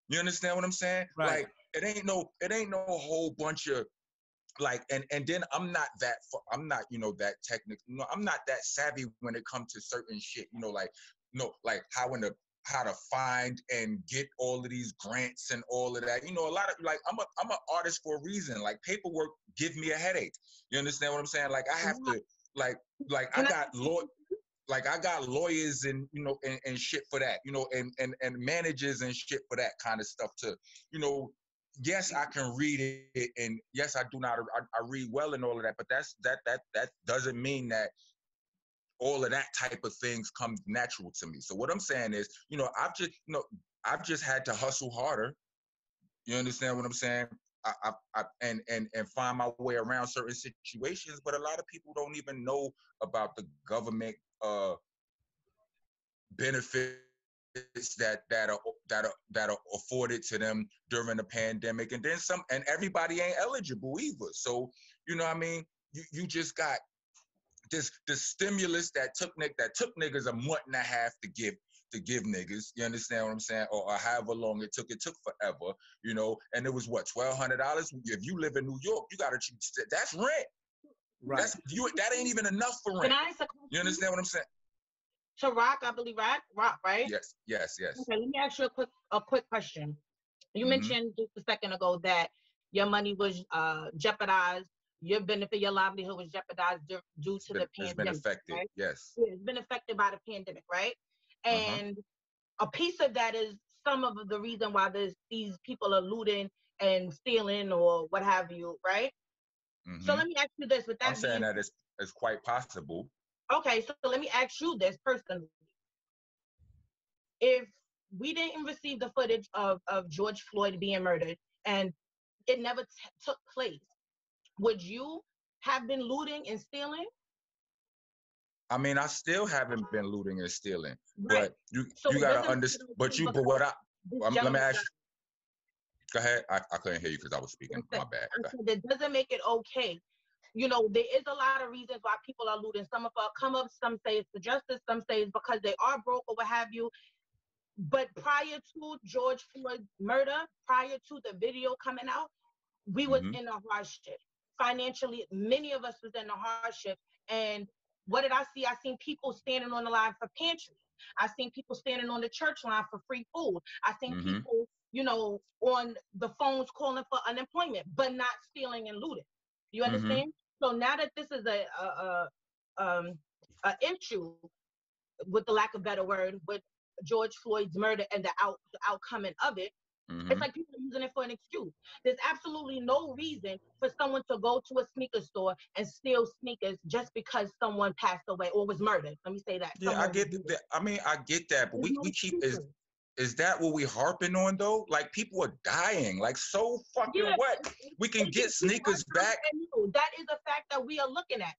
You understand what I'm saying? Right. Like, it ain't no whole bunch of, like, and then I'm not that that technical. I'm not that savvy when it comes to certain shit. Like how to find and get all of these grants and all of that. A lot of, like, I'm an artist for a reason. Like, paperwork give me a headache. You understand what I'm saying? Like, I have to I got lawyers and and shit for that, and managers and shit for that kind of stuff to, yes, I can read it, and yes, I do not. I read well and all of that, but that doesn't mean that all of that type of things come natural to me. So what I'm saying is, I've just had to hustle harder. You understand what I'm saying? And find my way around certain situations, but a lot of people don't even know about the government benefits that are afforded to them during the pandemic, and then some, and everybody ain't eligible either. So what I mean, you just got the stimulus that took niggas a month and a half to give niggas. You understand what I'm saying? Or however long it took forever, and it was what, $1,200? If you live in New York, you gotta, that's rent. Right. That ain't even enough for rent. You understand what I'm saying? To Rock, I believe Rock, right? Yes. Okay, let me ask you a quick question. You mentioned just a second ago that your money was jeopardized, your benefit, your livelihood was jeopardized due to the pandemic. It's been affected, right? Yes. Yeah, it's been affected by the pandemic, right? And a piece of that is some of the reason why these people are looting and stealing or what have you, right? So let me ask you this. I'm saying that it's quite possible. Okay, so let me ask you this personally. If we didn't receive the footage of George Floyd being murdered and it never took place, would you have been looting and stealing? I mean, I still haven't been looting and stealing, right. But you gotta understand. But let me ask you. Go ahead. I couldn't hear you because I was speaking. My bad. I said it doesn't make it okay You know, there is a lot of reasons why people are looting. Some of our come up, some say it's the justice, some say it's because they are broke or what have you. But prior to George Floyd's murder, prior to the video coming out, we was in a hardship. Financially, many of us was in a hardship. And what did I see? I seen people standing on the line for pantry. I seen people standing on the church line for free food. I seen people, you know, on the phones calling for unemployment, but not stealing and looting. You understand? So now that this is a issue, with the lack of better word, with George Floyd's murder and the outcoming of it, it's like people are using it for an excuse. There's absolutely no reason for someone to go to a sneaker store and steal sneakers just because someone passed away or was murdered. Let me say that. Yeah, I get that. I mean, I get that, but we keep is that what we harping on though? Like people are dying. Like so fucking what? We can get sneakers back. That is a fact that we are looking at.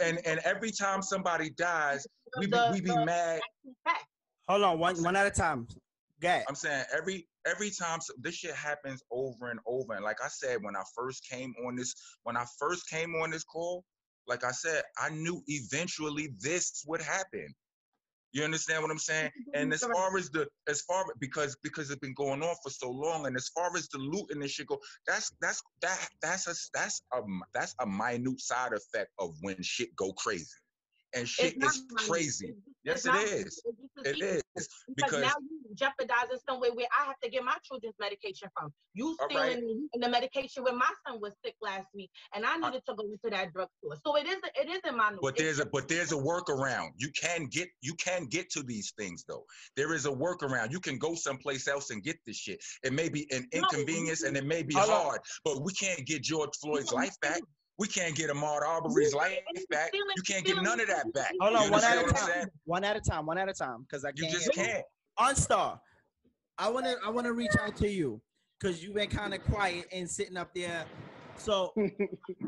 And every time somebody dies, we be mad. Hold on, one at a time. I'm saying every time this shit happens over and over. And like I said, when I first came on this call, like I said, I knew eventually this would happen. You understand what I'm saying? And because it's been going on for so long, and as far as the loot and this shit go, that's a minute side effect of when shit go crazy. And shit is crazy. Yes, it is. It is. Because now you jeopardizing somewhere where I have to get my children's medication from. You stealing the medication when my son was sick last week, and I needed to go into that drugstore. So it isn't my news. But there's a workaround. You can get to these things though. There is a workaround. You can go someplace else and get this shit. It may be an inconvenience and it may be hard, but we can't get George Floyd's life back. We can't get Ahmaud Arbery's life back. You can't get none of that back. Hold on, one at a time, because I can't. You just can't. Arnstar, I wanna reach out to you because you've been kind of quiet and sitting up there. So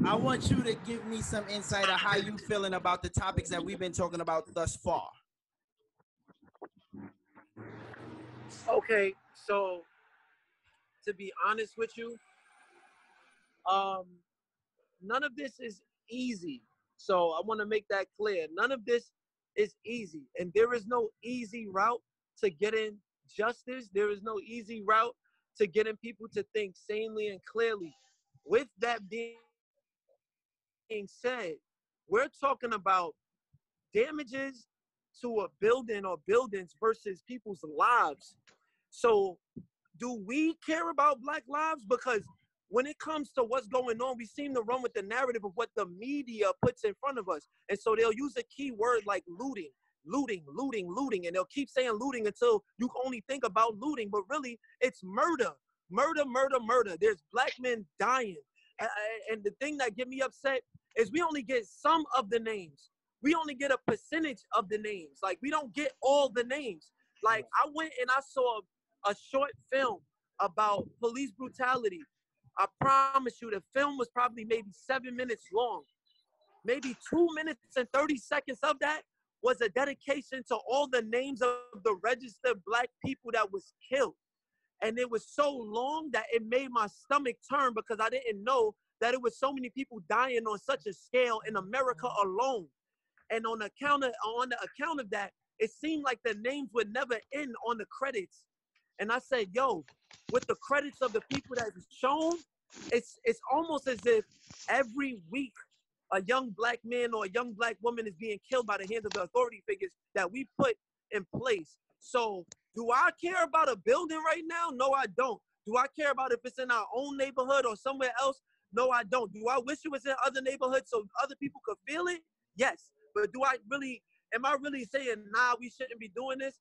I want you to give me some insight on how you feeling about the topics that we've been talking about thus far. Okay, so to be honest with you, none of this is easy. So I want to make that clear. None of this is easy. And there is no easy route to getting justice. There is no easy route to getting people to think sanely and clearly. With that being said, we're talking about damages to a building or buildings versus people's lives. So do we care about Black lives? Because when it comes to what's going on, we seem to run with the narrative of what the media puts in front of us. And so they'll use a key word like looting, and they'll keep saying looting until you only think about looting. But really, it's murder. There's Black men dying. And the thing that get me upset is we only get some of the names. We only get a percentage of the names. Like, we don't get all the names. Like, I went and I saw a short film about police brutality. I promise you, the film was probably maybe 7 minutes long. Maybe 2 minutes and 30 seconds of that was a dedication to all the names of the registered Black people that was killed. And it was so long that it made my stomach turn because I didn't know that it was so many people dying on such a scale in America alone. And on the account of that, it seemed like the names would never end on the credits. And I said, yo, with the credits of the people that is shown, it's almost as if every week a young Black man or a young Black woman is being killed by the hands of the authority figures that we put in place. So do I care about a building right now? No, I don't. Do I care about if it's in our own neighborhood or somewhere else? No, I don't. Do I wish it was in other neighborhoods so other people could feel it? Yes. But am I really saying, nah, we shouldn't be doing this?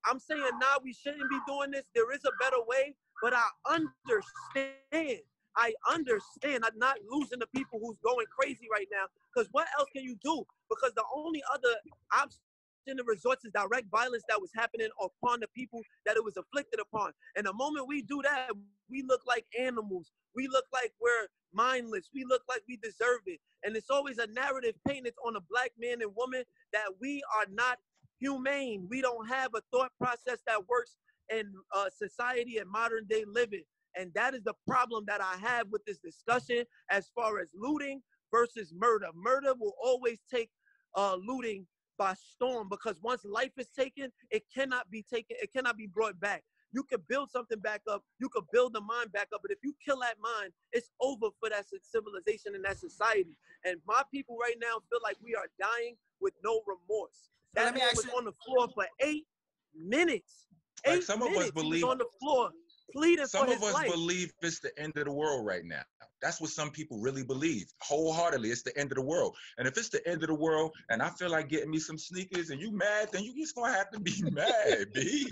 I'm saying, nah, we shouldn't be doing this. There is a better way, but I understand. I'm not losing the people who's going crazy right now, because what else can you do? Because the only other option that resorts is direct violence that was happening upon the people that it was afflicted upon. And the moment we do that, we look like animals. We look like we're mindless. We look like we deserve it. And it's always a narrative painted on a Black man and woman that we are not humane. We don't have a thought process that works in society and modern day living. And that is the problem that I have with this discussion as far as looting versus murder. Murder will always take looting by storm, because once life is taken, it cannot be taken. It cannot be brought back. You could build something back up. You could build the mind back up. But if you kill that mind, it's over for that civilization and that society. And my people right now feel like we are dying with no remorse. That man was on the floor for 8 minutes. Like some of us believe, he was on the floor pleading for his life. Some of us believe it's the end of the world right now. That's what some people really believe wholeheartedly. It's the end of the world. And if it's the end of the world and I feel like getting me some sneakers and you mad, then you just gonna have to be mad, B.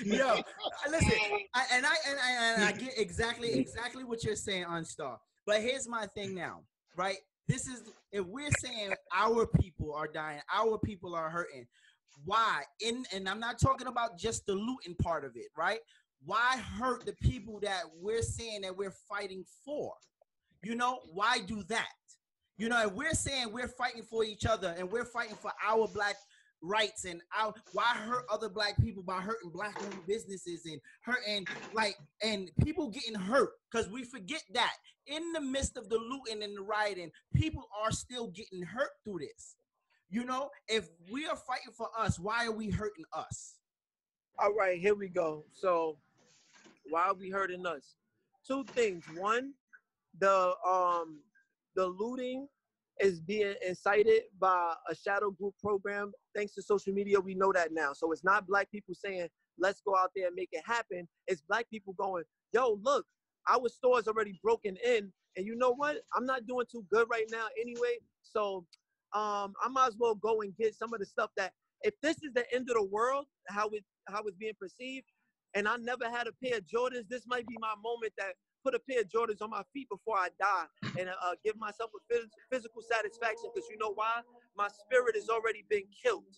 Yo, listen, I get exactly what you're saying, Arnstar. But here's my thing now, right? This is, if we're saying our people are dying, our people are hurting, why? And I'm not talking about just the looting part of it, right? Why hurt the people that we're saying that we're fighting for? You know, why do that? You know, if we're saying we're fighting for each other and we're fighting for our black rights, and why hurt other black people by hurting black-owned businesses and hurting, like, and people getting hurt? Because we forget that in the midst of the looting and the rioting, people are still getting hurt through this. You know, if we are fighting for us, why are we hurting us? All right, here we go. So why are we hurting us? Two things. One, the looting is being incited by a shadow group program. Thanks to social media, we know that now. So it's not black people saying, let's go out there and make it happen. It's black people going, yo, look, our store's already broken in. And you know what? I'm not doing too good right now anyway. So I might as well go and get some of the stuff that, if this is the end of the world, how it's being perceived, and I never had a pair of Jordans, this might be my moment that put a pair of Jordans on my feet before I die and give myself a physical satisfaction, because you know why? My spirit has already been killed.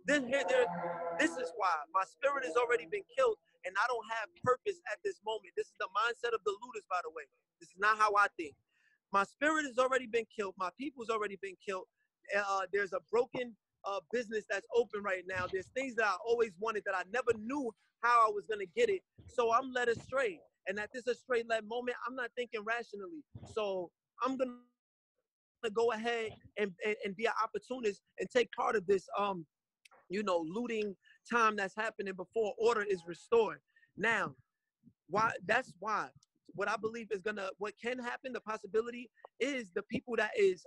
This is why. My spirit has already been killed, and I don't have purpose at this moment. This is the mindset of the looters, by the way. This is not how I think. My spirit has already been killed. My people's already been killed. There's a broken business that's open right now. There's things that I always wanted that I never knew how I was going to get it. So I'm led astray. And at this astray led moment, I'm not thinking rationally. So I'm going to go ahead and be an opportunist and take part of this, looting time that's happening before order is restored. Now, why? That's why. What I believe is what can happen, the possibility is the people that is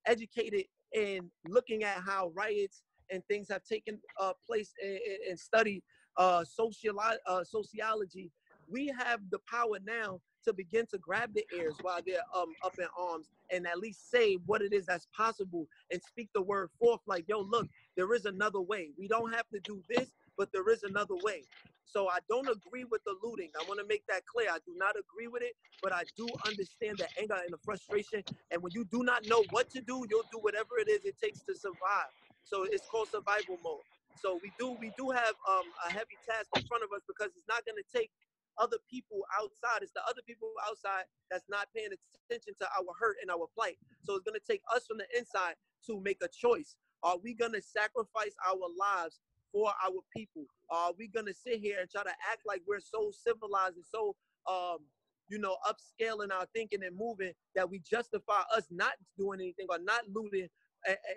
educated in looking at how riots and things have taken place and study sociology. We have the power now to begin to grab the ears while they're up in arms and at least say what it is that's possible and speak the word forth like, yo, look, there is another way. We don't have to do this, but there is another way. So I don't agree with the looting. I want to make that clear. I do not agree with it, but I do understand the anger and the frustration. And when you do not know what to do, you'll do whatever it is it takes to survive. So it's called survival mode. So we do have a heavy task in front of us, because it's not going to take other people outside. It's the other people outside that's not paying attention to our hurt and our plight. So it's going to take us from the inside to make a choice. Are we going to sacrifice our lives for our people? Are we going to sit here and try to act like we're so civilized and so, upscale in our thinking and moving that we justify us not doing anything or not looting,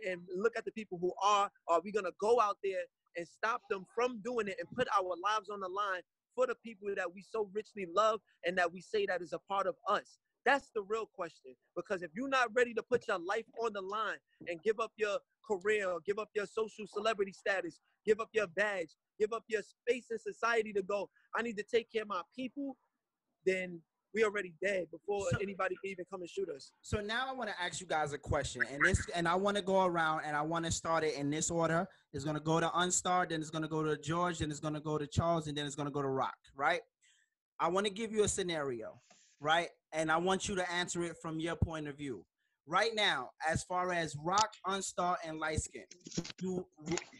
and look at the people who are we going to go out there and stop them from doing it and put our lives on the line for the people that we so richly love and that we say that is a part of us? That's the real question. Because if you're not ready to put your life on the line and give up your career, or give up your social celebrity status, give up your badge, give up your space in society to go, I need to take care of my people, then we already dead before anybody can even come and shoot us. So now I want to ask you guys a question, and I want to go around and I want to start it in this order. It's going to go to Arnstar, then it's going to go to George, then it's going to go to Charles, and then it's going to go to Rock, right? I want to give you a scenario, right? And I want you to answer it from your point of view. Right now, as far as Rock, Arnstar, and Liteskin,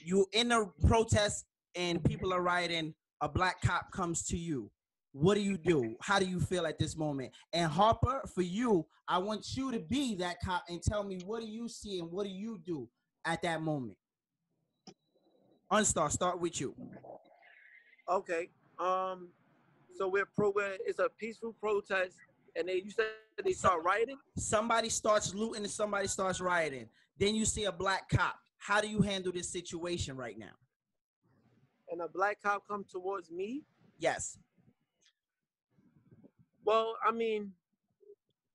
you in a protest and people are rioting, a black cop comes to you. What do you do? How do you feel at this moment? And Harper, for you, I want you to be that cop and tell me, what do you see and what do you do at that moment? Arnstar, start with you. Okay. So it's a peaceful protest, and you said they start rioting. Somebody starts looting and somebody starts rioting. Then you see a black cop. How do you handle this situation right now? And a black cop come towards me. Yes. Well, I mean,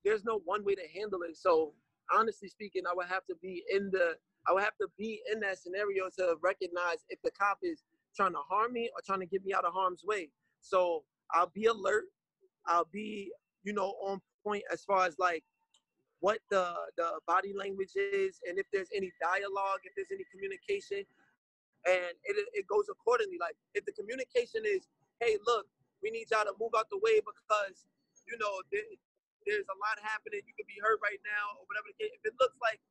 there's no one way to handle it. So honestly speaking, I would have to be in that scenario to recognize if the cop is trying to harm me or trying to get me out of harm's way. So I'll be alert. I'll be, on point as far as like what the body language is, and if there's any dialogue, if there's any communication, and it goes accordingly. Like if the communication is, hey, look, we need y'all to move out the way because, there's a lot happening. You could be hurt right now or whatever the case. If it looks like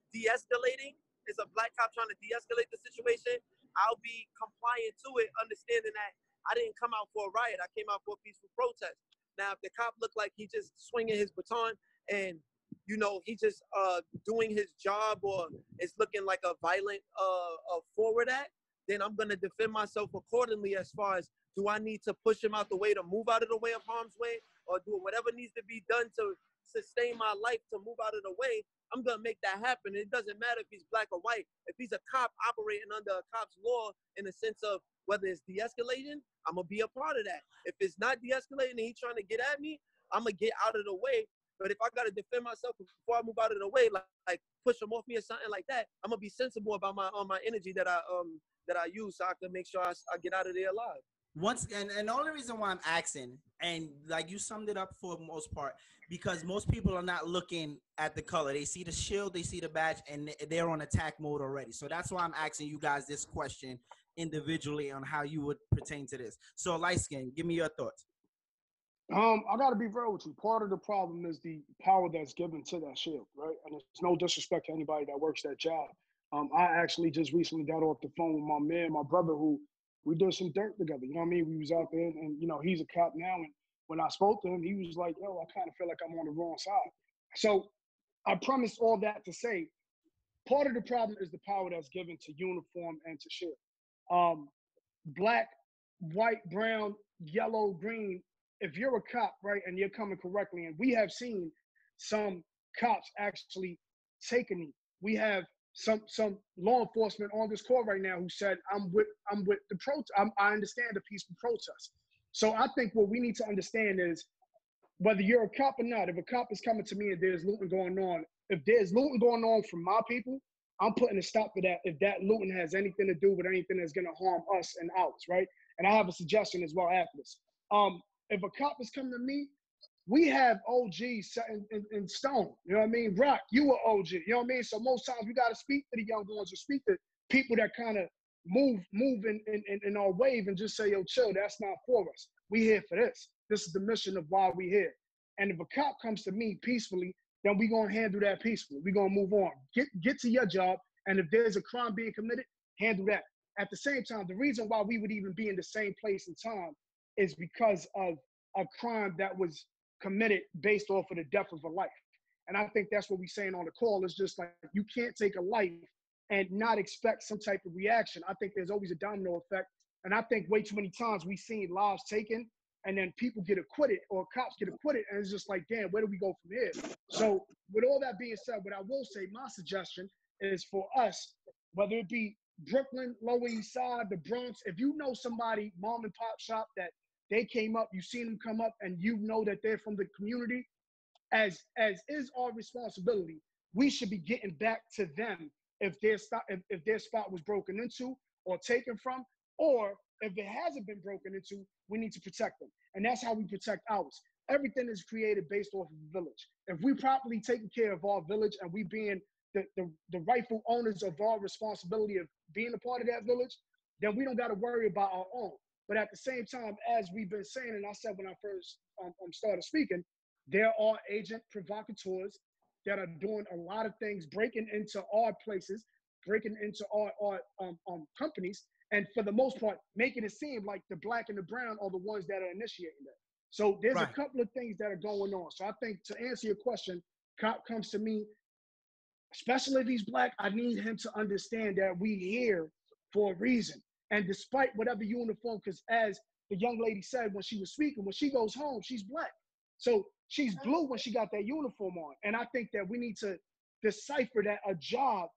de-escalating, it's a black cop trying to de-escalate the situation, I'll be compliant to it, understanding that I didn't come out for a riot. I came out for a peaceful protest. Now, if the cop looked like he just swinging his baton and, he just doing his job or it's looking like a violent forward act, then I'm going to defend myself accordingly as far as, do I need to push him out the way to move out of the way of harm's way, or do whatever needs to be done to sustain my life to move out of the way? I'm going to make that happen. It doesn't matter if he's black or white. If he's a cop operating under a cop's law in the sense of whether it's de-escalating, I'm going to be a part of that. If it's not de-escalating and he's trying to get at me, I'm going to get out of the way. But if I got to defend myself before I move out of the way, like push him off me or something like that, I'm going to be sensible about my energy that I use so I can make sure I get out of there alive. And the only reason why I'm asking, and like you summed it up for the most part, because most people are not looking at the color. They see the shield, they see the badge, and they're on attack mode already. So that's why I'm asking you guys this question individually on how you would pertain to this. So Liteskin, give me your thoughts. I got to be real with you. Part of the problem is the power that's given to that shield, right? And it's no disrespect to anybody that works that job. I actually just recently got off the phone with my brother, who we did some dirt together. You know what I mean? We was out there, and he's a cop now. And when I spoke to him, he was like, "Yo, I kind of feel like I'm on the wrong side." So I premise all that to say, part of the problem is the power that's given to uniform and to shield. Black, white, brown, yellow, green. If you're a cop, right, and you're coming correctly, and we have seen some cops actually take a knee. We have some law enforcement on this call right now who said, I'm with the protest. I understand the peaceful protest. So I think what we need to understand is, whether you're a cop or not, if a cop is coming to me and there's looting going on, if there's looting going on from my people, I'm putting a stop to that if that looting has anything to do with anything that's going to harm us and ours, right? And I have a suggestion as well after this. If a cop is coming to me, we have OGs set in stone. You know what I mean? Rock, you are OG. You know what I mean? So most times we got to speak to the young ones or speak to people that kind of move in our wave and just say, yo, chill, that's not for us. We here for this. This is the mission of why we here. And if a cop comes to me peacefully, then we going to handle that peacefully. We're going to move on. Get to your job. And if there's a crime being committed, handle that. At the same time, the reason why we would even be in the same place and time is because of a crime that was committed based off of the death of a life. And I think that's what we're saying on the call. It's just like, you can't take a life and not expect some type of reaction. I think there's always a domino effect. And I think way too many times we've seen lives taken and then people get acquitted or cops get acquitted. And it's just like, damn, where do we go from here? So with all that being said, what I will say, my suggestion is for us, whether it be Brooklyn, Lower East Side, the Bronx, if you know somebody, mom and pop shop, that they came up, you've seen them come up, and you know that they're from the community, as is our responsibility, we should be getting back to them if their spot was broken into or taken from, or if it hasn't been broken into, we need to protect them. And that's how we protect ours. Everything is created based off of the village. If we properly taking care of our village and we being the rightful owners of our responsibility of being a part of that village, then we don't got to worry about our own. But at the same time, as we've been saying, and I said when I first started speaking, there are agent provocateurs that are doing a lot of things, breaking into our places, breaking into our companies, and for the most part, making it seem like the black and the brown are the ones that are initiating that. So there's a couple of things that are going on. So I think to answer your question, cop comes to me, especially if he's black, I need him to understand that we here for a reason. And despite whatever uniform, because as the young lady said when she was speaking, when she goes home, she's black. So she's blue when she got that uniform on. And I think that we need to decipher that a job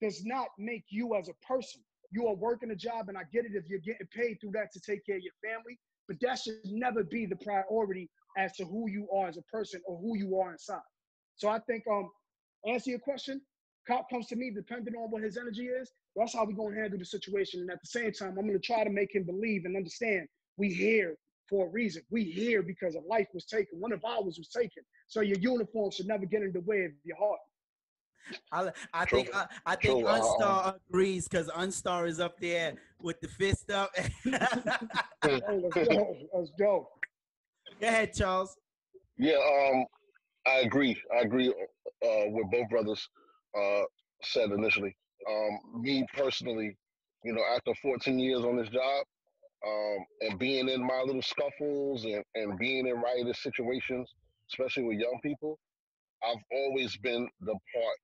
does not make you as a person. You are working a job, and I get it if you're getting paid through that to take care of your family, but that should never be the priority as to who you are as a person or who you are inside. So I think, answer your question, cop comes to me depending on what his energy is. That's how we're going to handle the situation. And at the same time, I'm going to try to make him believe and understand we here for a reason. We here because a life was taken. One of ours was taken. So your uniform should never get in the way of your heart. I think Arnstar agrees because Arnstar is up there with the fist up. Hey, let's go. Let's go. Go ahead, Charles. Yeah, I agree. With both brothers said initially. Me personally, after 14 years on this job, and being in my little scuffles and being in riotous situations, especially with young people, I've always been the part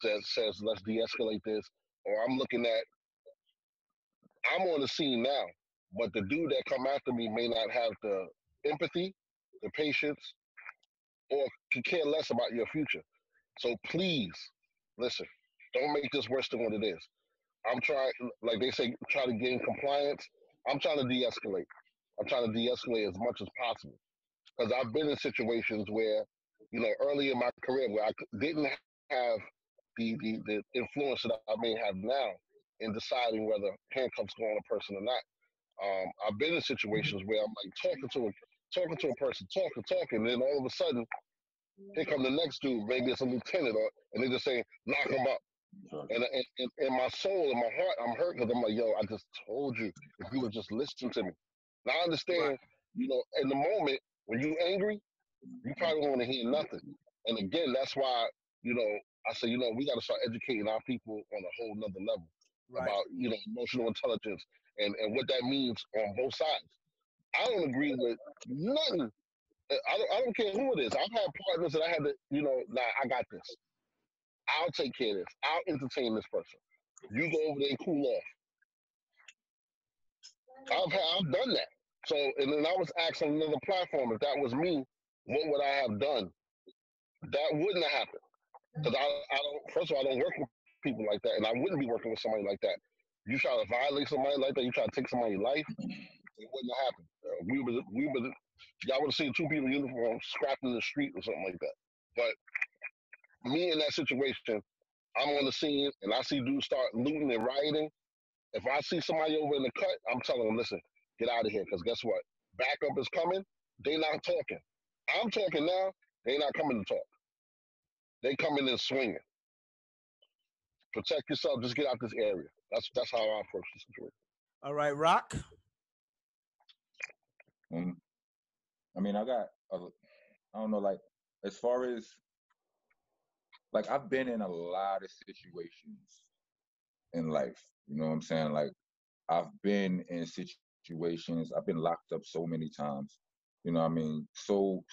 that says, let's de-escalate this. Or I'm on the scene now, but the dude that come after me may not have the empathy, the patience, or could care less about your future. So please, listen, don't make this worse than what it is. I'm trying, like they say, try to gain compliance. I'm trying to de-escalate. I'm trying to de-escalate as much as possible. Because I've been in situations where, early in my career where I didn't have the influence that I may have now in deciding whether handcuffs go on a person or not. I've been in situations where I'm like talking to a person, talking, and then all of a sudden, here come the next dude, maybe it's a lieutenant, and they just say, knock him up. And in my soul, in my heart, I'm hurt because I'm like, yo, I just told you, if you would just listen to me. Now I understand, in the moment, when you're angry, you probably don't want to hear nothing. And again, that's why, I say, we got to start educating our people on a whole nother level about, emotional intelligence and what that means on both sides. I don't agree with nothing. I don't care who it is. I've had partners that I had to, nah, I got this. I'll take care of this. I'll entertain this person. You go over there and cool off. I've done that. So, and then I was asked on another platform, if that was me, what would I have done? That wouldn't have happened. Because I don't, first of all, I don't work with people like that, and I wouldn't be working with somebody like that. You try to violate somebody like that, you try to take somebody's life, it wouldn't have happened. Y'all would have seen two people in uniform scrapped in the street or something like that. But me in that situation, I'm on the scene and I see dudes start looting and rioting. If I see somebody over in the cut, I'm telling them, listen, get out of here. Because guess what? Backup is coming. They not talking. I'm talking now. They not coming to talk. They coming in swinging. Protect yourself. Just get out this area. That's how I approach the situation. All right, Rock. I mean, I don't know, like, as far as, like, I've been in a lot of situations in life. You know what I'm saying? Like, I've been in situations, I've been locked up so many times. You know what I mean? So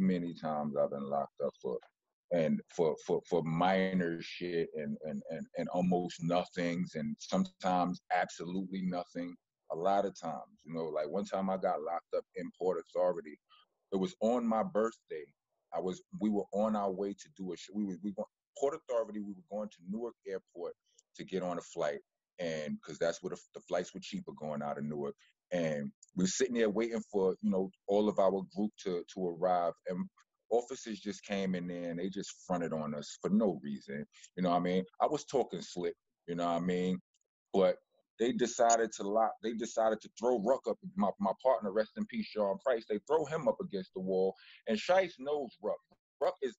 many times I've been locked up for minor shit and almost nothings, and sometimes absolutely nothing. A lot of times, like one time I got locked up in Port Authority. It was on my birthday. We were on our way to do a show. Port Authority. We were going to Newark Airport to get on a flight, and because that's where the flights were cheaper going out of Newark. And we were sitting there waiting for all of our group to arrive, and officers just came in there and they just fronted on us for no reason. You know what I mean? I was talking slick. You know what I mean? But they decided to throw Ruck up, my partner, rest in peace, Sean Price. They throw him up against the wall, and Shice knows Ruck. Ruck is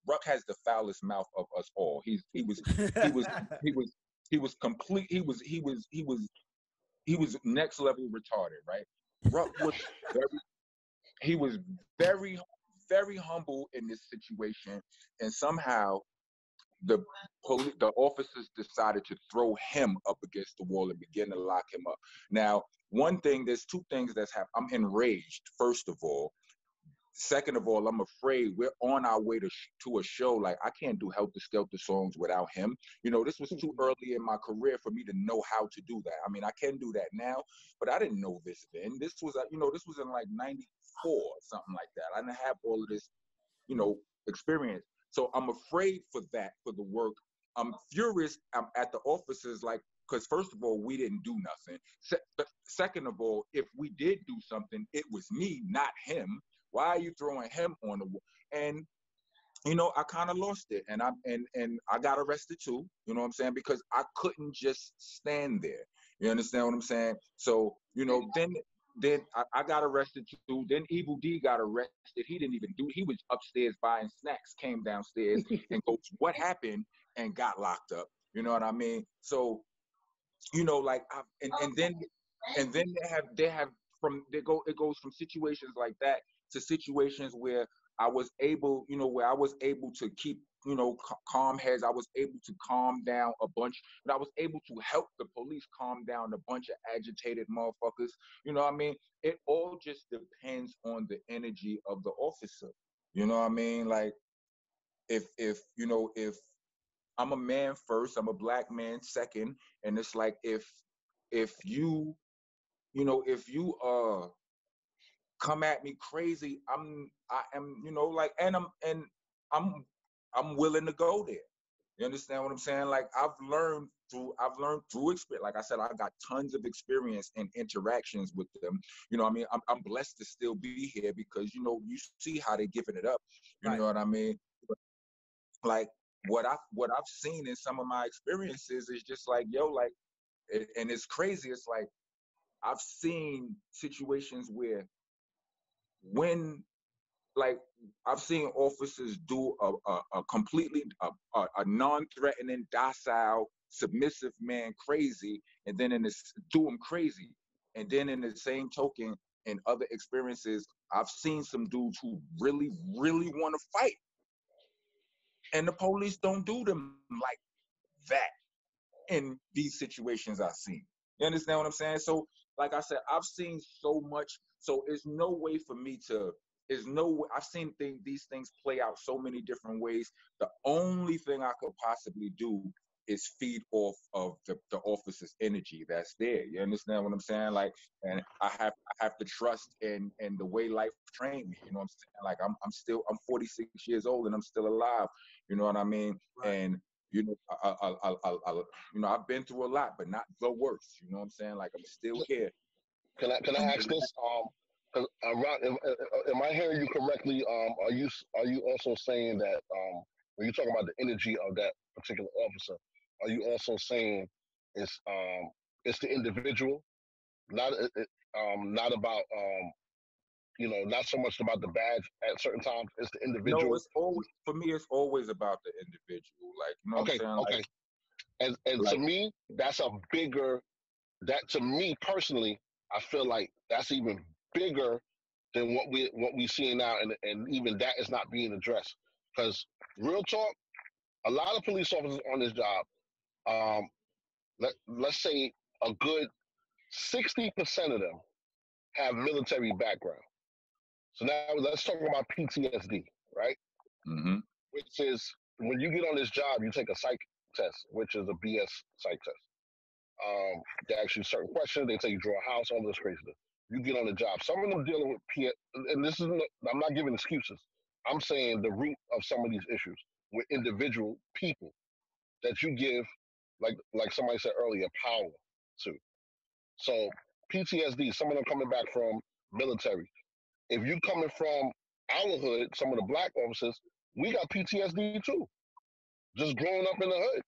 Ruck has the foulest mouth of us all. He was next level retarded, right? Ruck was very, very humble in this situation, and somehow the officers decided to throw him up against the wall and begin to lock him up. Now, there's two things that's happened. I'm enraged, first of all. second of all, I'm afraid we're on our way to a show. Like, I can't do Heltah Skeltah songs without him. This was too early in my career for me to know how to do that. I mean, I can do that now, but I didn't know this then. This was, this was in like 94, something like that. I didn't have all of this, experience. So I'm afraid for that, for the work. I'm furious at the officers, like, because first of all, we didn't do nothing. Second of all, if we did do something, it was me, not him. Why are you throwing him on the wall? And I kind of lost it, and I got arrested too. You know what I'm saying? Because I couldn't just stand there. You understand what I'm saying? So then I got arrested too. Then Evil D got arrested. He didn't even do. He was upstairs buying snacks. Came downstairs and goes, "What happened?" and got locked up. You know what I mean? So like and then they have it goes from situations like that to situations where I was able to keep, calm heads. I was able to calm down a bunch, but I was able to help the police calm down a bunch of agitated motherfuckers. You know what I mean? It all just depends on the energy of the officer. You know what I mean? Like, if I'm a man first, I'm a black man second, and it's like if you come at me crazy, I'm willing to go there. You understand what I'm saying? Like, I've learned through experience. Like I said, I got tons of experience and interactions with them. You know what I mean? I'm blessed to still be here because, you see how they're giving it up. You know what I mean? Like, what I've seen in some of my experiences is just like, and it's crazy. It's like, I've seen situations where I've seen officers do a completely a non-threatening, docile, submissive man crazy, and then do him crazy. And then in the same token, in other experiences, I've seen some dudes who really, really want to fight. And the police don't do them like that in these situations I've seen. You understand what I'm saying? So, like I said, I've seen so much. So it's no way for me to, I've seen these things play out so many different ways. The only thing I could possibly do is feed off of the officer's energy that's there. You understand what I'm saying? Like, and I have to trust in the way life trained me. You know what I'm saying? Like, I'm 46 years old and I'm still alive. You know what I mean? Right. And I've been through a lot, but not the worst. You know what I'm saying? Like, I'm still here. Can I ask this? Am I hearing you correctly? Are you also saying that when you're talking about the energy of that particular officer, are you also saying it's the individual, not about not so much about the badge at certain times. It's the individual. No, it's always, for me. It's always about the individual. Like, you know what I'm saying? Okay. Like, and to me, that's a bigger. That, to me personally, I feel like that's even bigger than what we see now, and even that is not being addressed. Because real talk, a lot of police officers on this job, let's say a good 60% of them have military background. So now let's talk about PTSD, right? Mm-hmm. Which is, when you get on this job, you take a psych test, which is a BS psych test. They ask you certain questions. They tell you draw a house, all this crazy stuff. You get on the job. Some of them dealing with and this is I'm not giving excuses. I'm saying the root of some of these issues with individual people that you give, like somebody said earlier, power to. So PTSD, some of them coming back from military. If you coming from our hood, some of the black officers, we got PTSD too. Just growing up in the hood.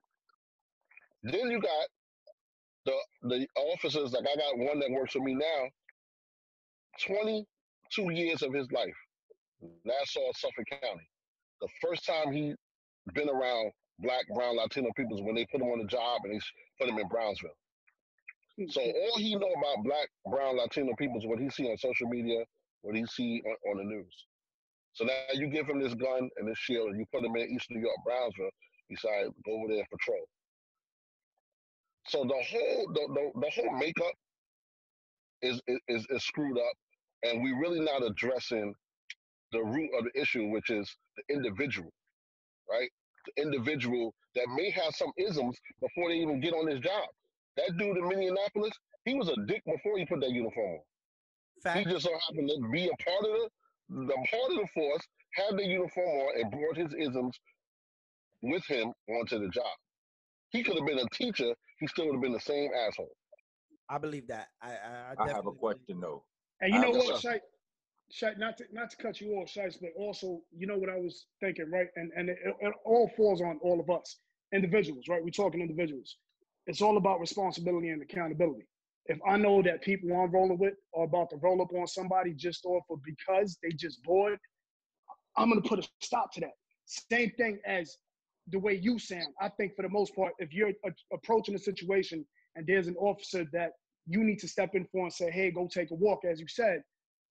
Then you got the officers, like I got one that works for me now, 22 years of his life, Nassau, Suffolk County. The first time he been around black, brown, Latino people is when they put him on the job and they put him in Brownsville. So all he know about black, brown, Latino people is what he see on social media, what he see on the news. So now you give him this gun and this shield and you put him in East New York, Brownsville, he said, go over there and patrol. So the whole makeup is screwed up, and we really not addressing the root of the issue, which is the individual, right? The individual that may have some isms before they even get on this job. That dude in Minneapolis, he was a dick before he put that uniform on. He Fact. just so happened to be a part of the force, had the uniform on, and brought his isms with him onto the job. He could have been a teacher. He still would have been the same asshole. I believe that. I I definitely have a question though. And you know Yes, what, sir. Shite, not to cut you off, Shites, but also, you know what I was thinking, right? And it all falls on all of us, individuals, right? We're talking individuals. It's all about responsibility and accountability. If I know that people I'm rolling with are about to roll up on somebody just off of because they just bored, I'm going to put a stop to that. Same thing as the way you sound. I think for the most part, if you're approaching a situation and there's an officer that you need to step in for and say, hey, go take a walk, as you said,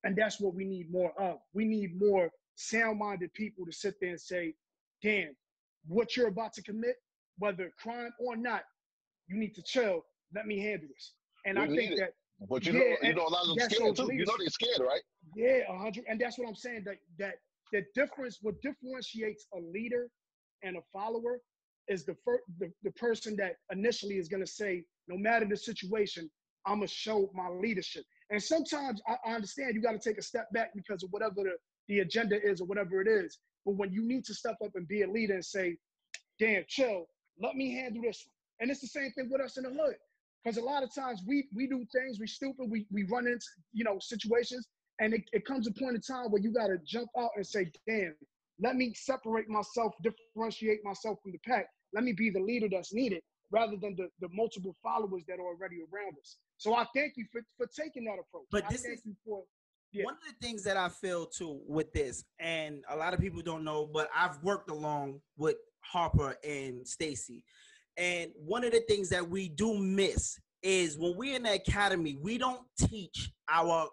and that's what we need more of. We need more sound-minded people to sit there and say, damn, what you're about to commit, whether crime or not, you need to chill. Let me handle this. And We I need think it. that, But you yeah, know, a lot of them that's scared those too. You know leaders. they're scared, right? Yeah, 100. And that's what I'm saying. That the difference, what differentiates a leader and a follower is the person that initially is going to say, no matter the situation, I'm going to show my leadership. And sometimes I understand you got to take a step back because of whatever the agenda is or whatever it is. But when you need to step up and be a leader and say, damn, chill, let me handle this one. And it's the same thing with us in the hood. Because a lot of times we do things, we stupid, we run into, situations, and it comes a point in time where you got to jump out and say, damn, let me separate myself, differentiate myself from the pack. Let me be the leader that's needed rather than the multiple followers that are already around us. So I thank you for taking that approach. But I this thank is you for, yeah. one of the things that I feel too with this, and a lot of people don't know, but I've worked along with Harper and Stacy. And one of the things that we do miss is when we're in the academy, we don't teach our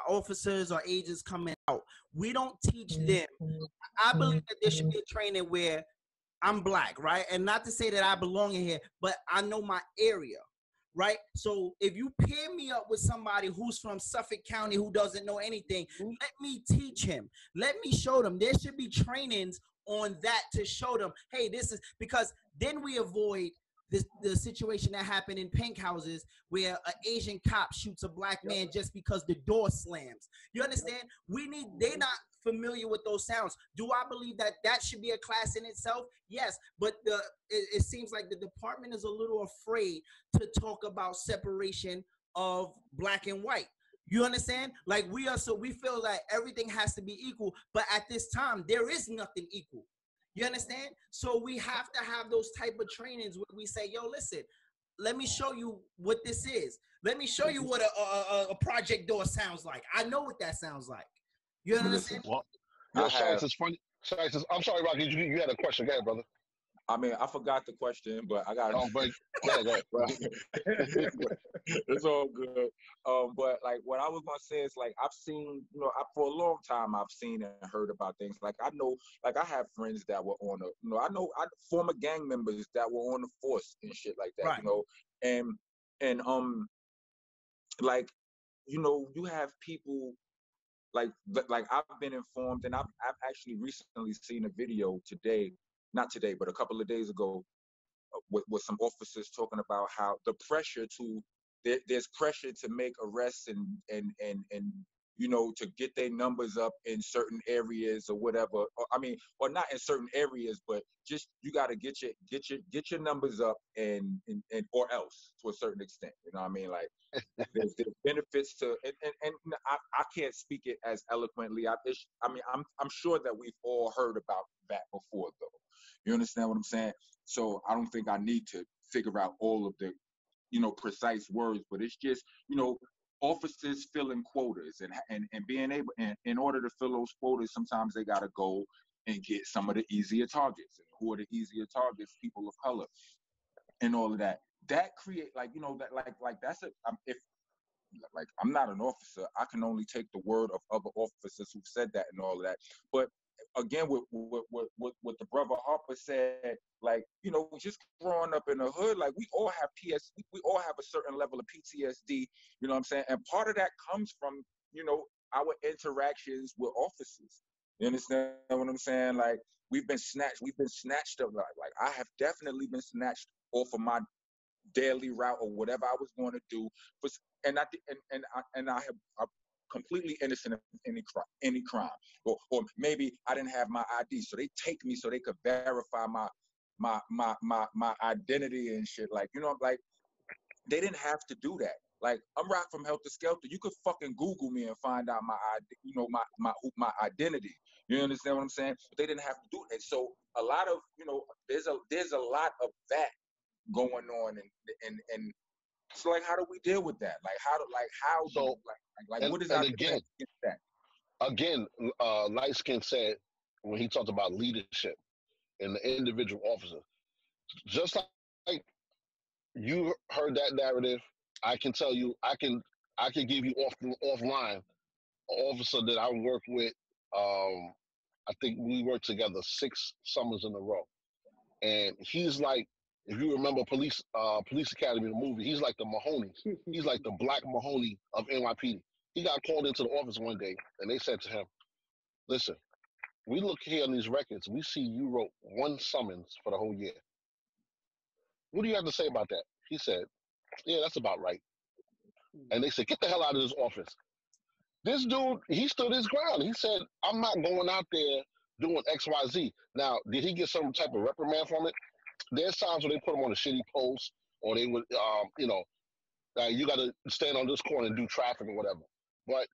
officers or agents coming out. We don't teach them. I believe that there should be a training where I'm black, right? And not to say that I belong in here, but I know my area, right? So if you pair me up with somebody who's from Suffolk County who doesn't know anything, let me teach him. Let me show them. There should be trainings on that to show them, hey, this is, because then we avoid the situation that happened in Pink Houses where an Asian cop shoots a black man just because the door slams. You understand? They're not familiar with those sounds. Do I believe that should be a class in itself? Yes, but it seems like the department is a little afraid to talk about separation of black and white. You understand? Like we feel like everything has to be equal, but at this time there is nothing equal. You understand? So we have to have those type of trainings where we say, yo, listen, let me show you what this is. Let me show you what a project door sounds like. I know what that sounds like. You understand? Well, Shites is funny. Shites, I'm sorry, Rocky. You had a question. Go ahead, brother. I mean, I forgot the question, but I got it. Go ahead. It's all good. But like what I was gonna say is like I've seen, for a long time I've seen and heard about things. Like I know, like I have friends that were on I know former gang members that were on the force and shit like that. Right. And like you have people like I've been informed, and I've actually recently seen a video today. Not today, but a couple of days ago, with some officers talking about how the pressure there's pressure to make arrests and to get their numbers up in certain areas or whatever. Or not in certain areas, but just you got to get your numbers up and or else to a certain extent. You know what I mean? Like there's benefits to and I can't speak it as eloquently. I'm sure that we've all heard about that before though. You understand what I'm saying? So I don't think I need to figure out all of the, precise words, but it's just, officers filling quotas and being able, and in order to fill those quotas, sometimes they got to go and get some of the easier targets. And who are the easier targets? People of color and all of that. That create that's if I'm not an officer, I can only take the word of other officers who've said that and all of that. But again, what the brother Harper said, like, just growing up in the hood, like we all have we all have a certain level of PTSD, you know what I'm saying? And part of that comes from, our interactions with officers. You understand what I'm saying? Like we've been snatched up. Like I have definitely been snatched off of my daily route or whatever I was going to do. And I'm completely innocent of any crime. Or maybe I didn't have my ID, so they take me so they could verify my identity and shit. Like, you know, like they didn't have to do that. Like I'm Rock from Heltah Skeltah. You could fucking Google me and find out my my identity. You understand what I'm saying? But they didn't have to do that. So a lot of, you know, there's a lot of that going on, and so like how do we deal with that? What is our again against that? Again, Liteskin said when he talked about leadership and the individual officer, just like you heard that narrative, I can tell you, I can give you offline an officer that I worked with. I think we worked together 6 summers in a row, and he's like, if you remember Police Academy, the movie, he's like the Mahoney. He's like the Black Mahoney of NYPD. He got called into the office one day, and they said to him, "Listen, we look here on these records. We see you wrote 1 summons for the whole year. What do you have to say about that?" He said, "Yeah, that's about right." And they said, "Get the hell out of this office." This dude, he stood his ground. He said, "I'm not going out there doing X, Y, Z." Now, did he get some type of reprimand from it? There's times where they put him on a shitty post, or they would, you got to stand on this corner and do traffic or whatever. But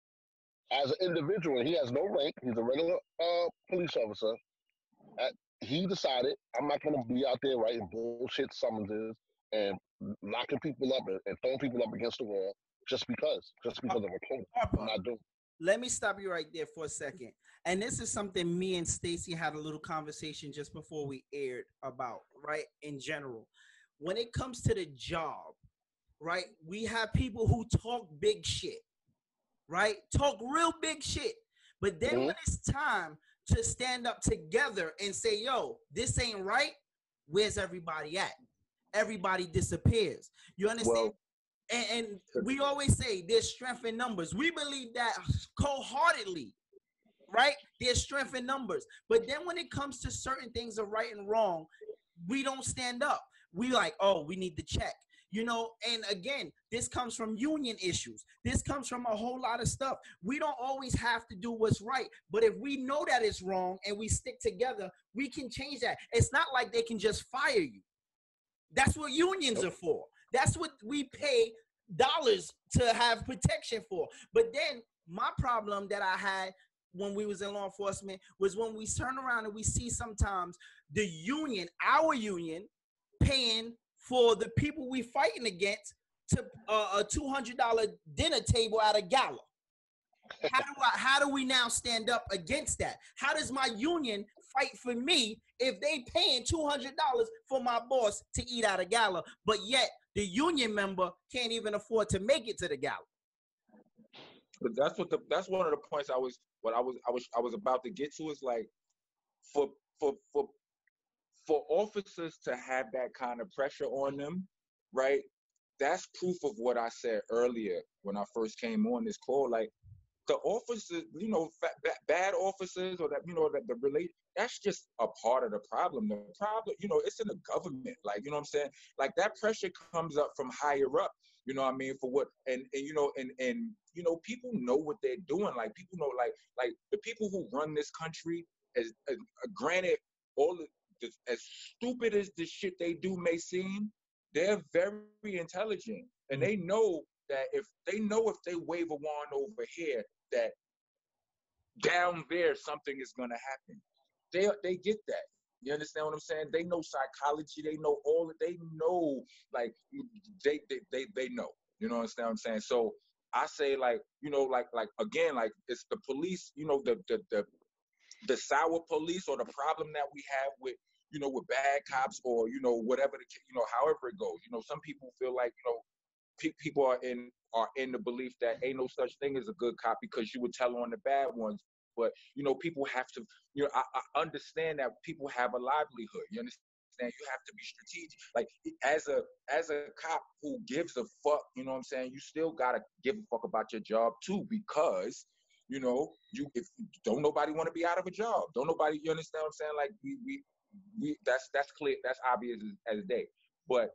as an individual, and he has no rank, he's a regular police officer. He decided, I'm not going to be out there writing bullshit summonses and locking people up and throwing people up against the wall just because of a code. I'm not doing. Let me stop you right there for a second. And this is something me and Stacy had a little conversation just before we aired about, right? In general, when it comes to the job, right? We have people who talk big shit, right? Talk real big shit. But then when it's time to stand up together and say, yo, this ain't right, where's everybody at? Everybody disappears. You understand? Well, and we always say there's strength in numbers. We believe that wholeheartedly, right? There's strength in numbers. But then when it comes to certain things of right and wrong, we don't stand up. We like, oh, we need to check. You know, and again, this comes from union issues. This comes from a whole lot of stuff. We don't always have to do what's right. But if we know that it's wrong and we stick together, we can change that. It's not like they can just fire you. That's what unions are for. That's what we pay dollars to have protection for. But then my problem that I had when we was in law enforcement was when we turn around and we see sometimes the union, our union, paying for the people we fighting against to a $200 dinner table at a gala. How do we now stand up against that? How does my union fight for me if they paying $200 for my boss to eat at a gala, but yet the union member can't even afford to make it to the gala? But that's one of the points I was about to get to, is like for officers to have that kind of pressure on them, right? That's proof of what I said earlier when I first came on this call. Like, the officers, you know, bad officers, or that, you know, that the relate, that's just a part of the problem. The problem, you know, it's in the government. Like, you know what I'm saying? Like, that pressure comes up from higher up. You know what I mean? For what, and you know, and you know, people know what they're doing. Like, people know, like the people who run this country, as granted, all the, as stupid as the shit they do may seem, they're very intelligent, and they know that if they wave a wand over here, that down there something is gonna happen. They get that. You understand what I'm saying? They know psychology. They know all that. They know, like, they know. You know, understand what I'm saying? So I say, like, you know, like again, like, it's the police. You know, the sour police, or the problem that we have with, you know, with bad cops, or, you know, whatever the, you know, however it goes. You know, some people feel like, you know, people are in the belief that ain't no such thing as a good cop because you would tell on the bad ones. But, you know, people have to, you know, I understand that people have a livelihood. You understand? You have to be strategic. Like, as a cop who gives a fuck, you know what I'm saying? You still gotta give a fuck about your job too, because you know, if don't nobody want to be out of a job. Don't nobody, you understand what I'm saying? Like we that's clear, that's obvious as day. But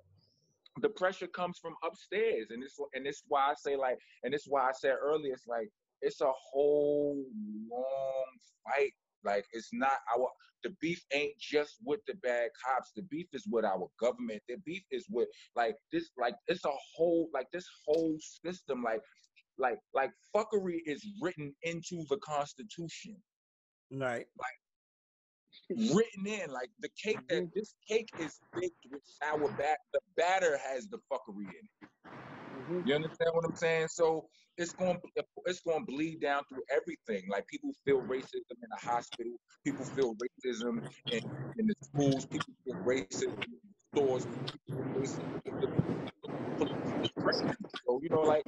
the pressure comes from upstairs, and it's why I say like, and it's why I said earlier, it's like it's a whole long fight. Like it's not the beef ain't just with the bad cops. The beef is with our government. The beef is with this it's a whole this whole system like fuckery is written into the Constitution. Right. Like written in, like the cake that this cake is baked with sour the batter has the fuckery in it. You understand what I'm saying? So it's going to bleed down through everything. Like people feel racism in the hospital, people feel racism in the schools, people feel racism in the stores, people feel racism in the police. It's crazy. So you know,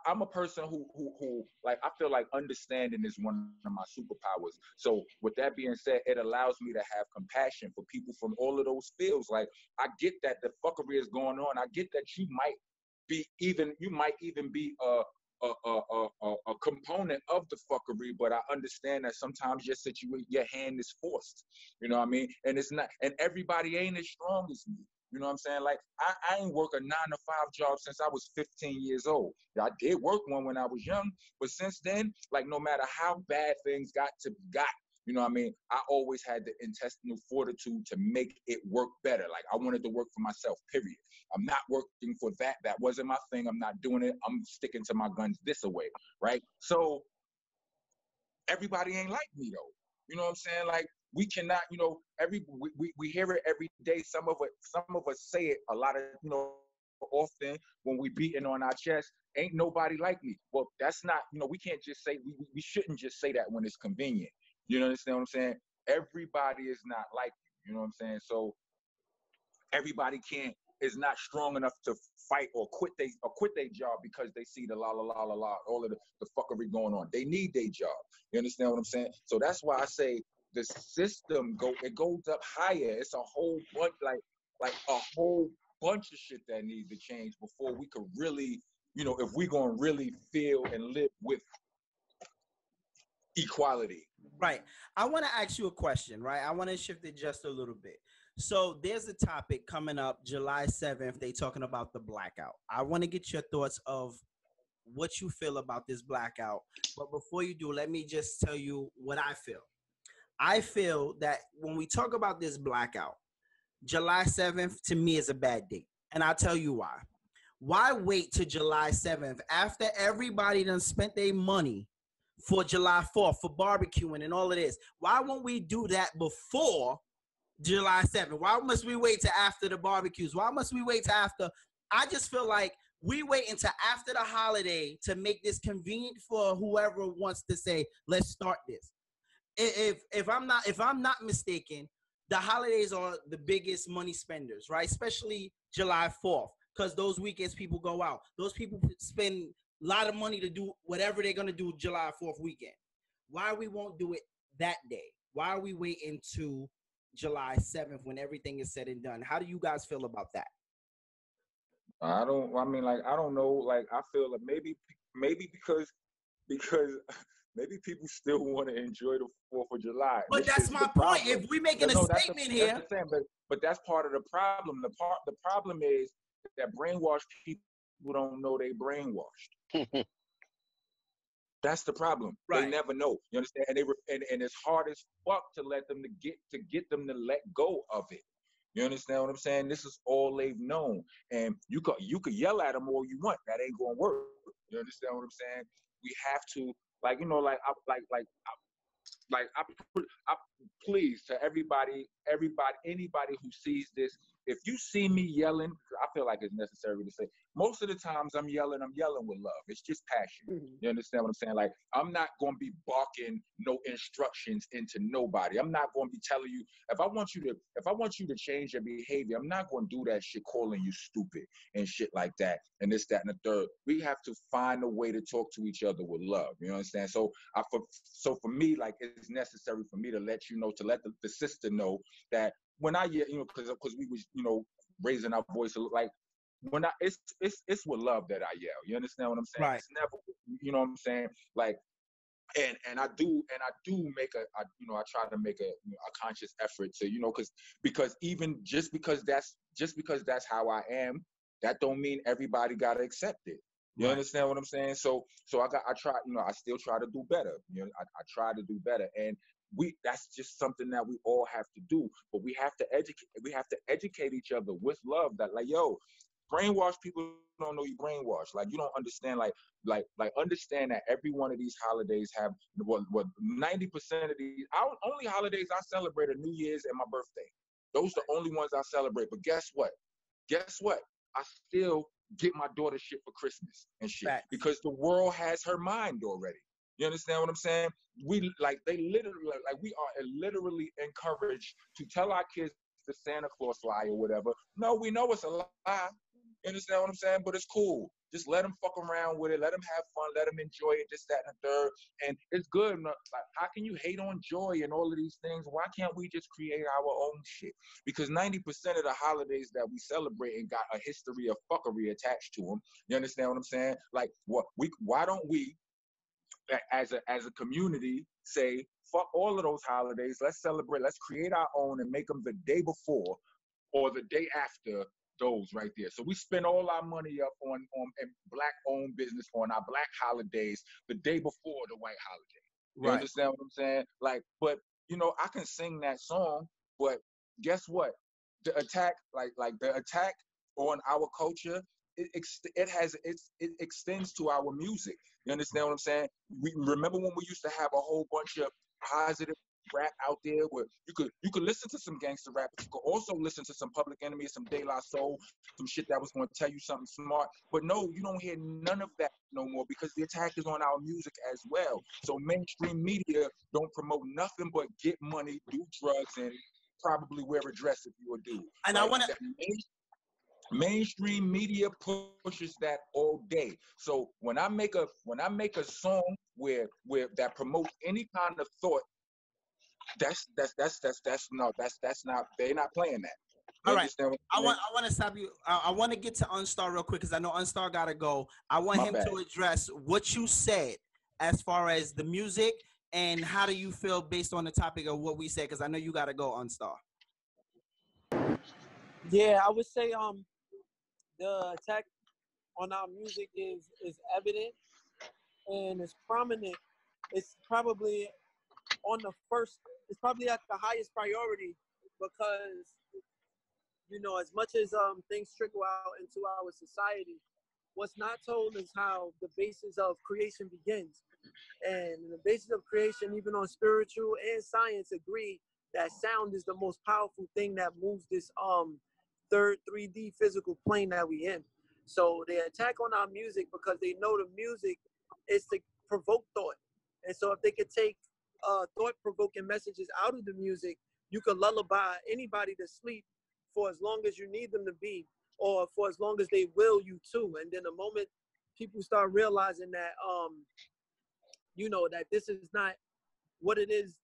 I'm a person who like I feel like understanding is one of my superpowers. So with that being said, it allows me to have compassion for people from all of those fields. Like I get that the fuckery is going on. I get that you might even be a component of the fuckery, but I understand that sometimes your hand is forced. You know what I mean? And it's not, and everybody ain't as strong as me. You know what I'm saying? Like, I ain't work a 9-to-5 job since I was 15 years old. I did work one when I was young, but since then, like, no matter how bad things got, you know what I mean? I always had the intestinal fortitude to make it work better. Like, I wanted to work for myself, period. I'm not working for that. That wasn't my thing. I'm not doing it. I'm sticking to my guns this away, right? So, everybody ain't like me, though. You know what I'm saying? Like, we cannot, you know, we hear it every day. Some of us say it a lot of, you know, often when we beating on our chest. Ain't nobody like me. Well, that's not, you know, we can't just say, we shouldn't just say that when it's convenient. You understand what I'm saying? Everybody is not like you. You know what I'm saying? So everybody is not strong enough to fight or quit their job because they see the la all of the fuckery going on. They need their job. You understand what I'm saying? So that's why I say the system goes up higher. It's a whole bunch like a whole bunch of shit that needs to change before we could really, you know, if we're gonna really feel and live with equality. Right. I want to ask you a question, right? I want to shift it just a little bit. So there's a topic coming up July 7th. They talking about the blackout. I want to get your thoughts of what you feel about this blackout. But before you do, let me just tell you what I feel. I feel that when we talk about this blackout, July 7th to me is a bad date. And I'll tell you why. Why wait to July 7th after everybody done spent their money for July 4th, for barbecuing and all of this? Why won't we do that before July 7th? Why must we wait till after the barbecues? Why must we wait till after? I just feel like we wait until after the holiday to make this convenient for whoever wants to say, let's start this. If I'm not mistaken, the holidays are the biggest money spenders, right? Especially July 4th, because those weekends people go out. Those people spend a lot of money to do whatever they're going to do July 4th weekend. Why we won't do it that day? Why are we waiting to July 7th when everything is said and done? How do you guys feel about that? I don't know. Like, I feel like maybe because maybe people still want to enjoy the 4th of July. But that's my point. If we're making a statement here. But that's part of the problem. The problem is that brainwashed people don't know they brainwashed. That's the problem. Right. They never know. You understand? And it's hard as fuck to get them to let go of it. You understand what I'm saying? This is all they've known, and you could yell at them all you want. That ain't gonna work. You understand what I'm saying? We have to, like, you know, I please to everybody, anybody who sees this, if you see me yelling, I feel like it's necessary to say, most of the times I'm yelling with love. It's just passion. Mm-hmm. You understand what I'm saying? Like, I'm not going to be barking no instructions into nobody. I'm not going to be telling you, if I want you to change your behavior, I'm not going to do that shit calling you stupid and shit like that and this, that, and the third. We have to find a way to talk to each other with love. You understand? So for me, like, it's necessary for me to let you know, to let the sister know that when I, you know, because we was, you know, raising our voice, like, when it's with love that I yell. You understand what I'm saying? Right. It's never, you know what I'm saying? Like, And I do make I try to make a conscious effort to, because even just because that's how I am, that don't mean everybody gotta accept it. You understand what I'm saying? So I try, I still try to do better. I try to do better, and that's just something that we all have to do. But we have to educate each other with love. That, like, yo, brainwash people don't know you brainwash. Like, you don't understand. Like understand that every one of these holidays have what 90% of these. Only holidays I celebrate are New Year's and my birthday. Those are the only ones I celebrate. But guess what? I still get my daughter shit for Christmas and shit. Facts. Because the world has her mind already. You understand what I'm saying? We are literally encouraged to tell our kids the Santa Claus lie or whatever. No, we know it's a lie. You understand what I'm saying? But it's cool. Just let them fuck around with it. Let them have fun. Let them enjoy it, this, that, and the third. And it's good. Like, how can you hate on joy and all of these things? Why can't we just create our own shit? Because 90% of the holidays that we celebrate and got a history of fuckery attached to them. You understand what I'm saying? Like, why don't we, as a community, say, fuck all of those holidays. Let's celebrate. Let's create our own and make them the day before or the day after those right there. So we spend all our money up on black-owned business on our black holidays the day before the white holiday. You understand what I'm saying? Like, but, I can sing that song, but guess what? The attack, like the attack on our culture, it extends to our music. You understand what I'm saying? We remember when we used to have a whole bunch of positive rap out there where you could listen to some gangster rap, but you could also listen to some Public Enemy, some De La Soul, some shit that was going to tell you something smart. But no, you don't hear none of that no more because the attack is on our music as well. So mainstream media don't promote nothing but get money, do drugs, and probably wear a dress if you a dude. And I want to. Mainstream media pushes that all day. So when I make a song where that promotes any kind of thought, that's not, they're not playing that. All right. I want to stop you. I want to get to Arnstar real quick because I know Arnstar gotta go. I want him to address what you said as far as the music and how do you feel based on the topic of what we said, because I know you gotta go, Arnstar. Yeah, I would say the attack on our music is evident and it's prominent. It's probably it's probably at the highest priority because, as much as things trickle out into our society, what's not told is how the basis of creation begins. And the basis of creation, even on spiritual and science, agree that sound is the most powerful thing that moves this third 3D physical plane that we in. So they attack on our music because they know the music is to provoke thought. And so if they could take thought-provoking messages out of the music, you could lullaby anybody to sleep for as long as you need them to be, or for as long as they will you to. And then the moment people start realizing that, that this is not what it is,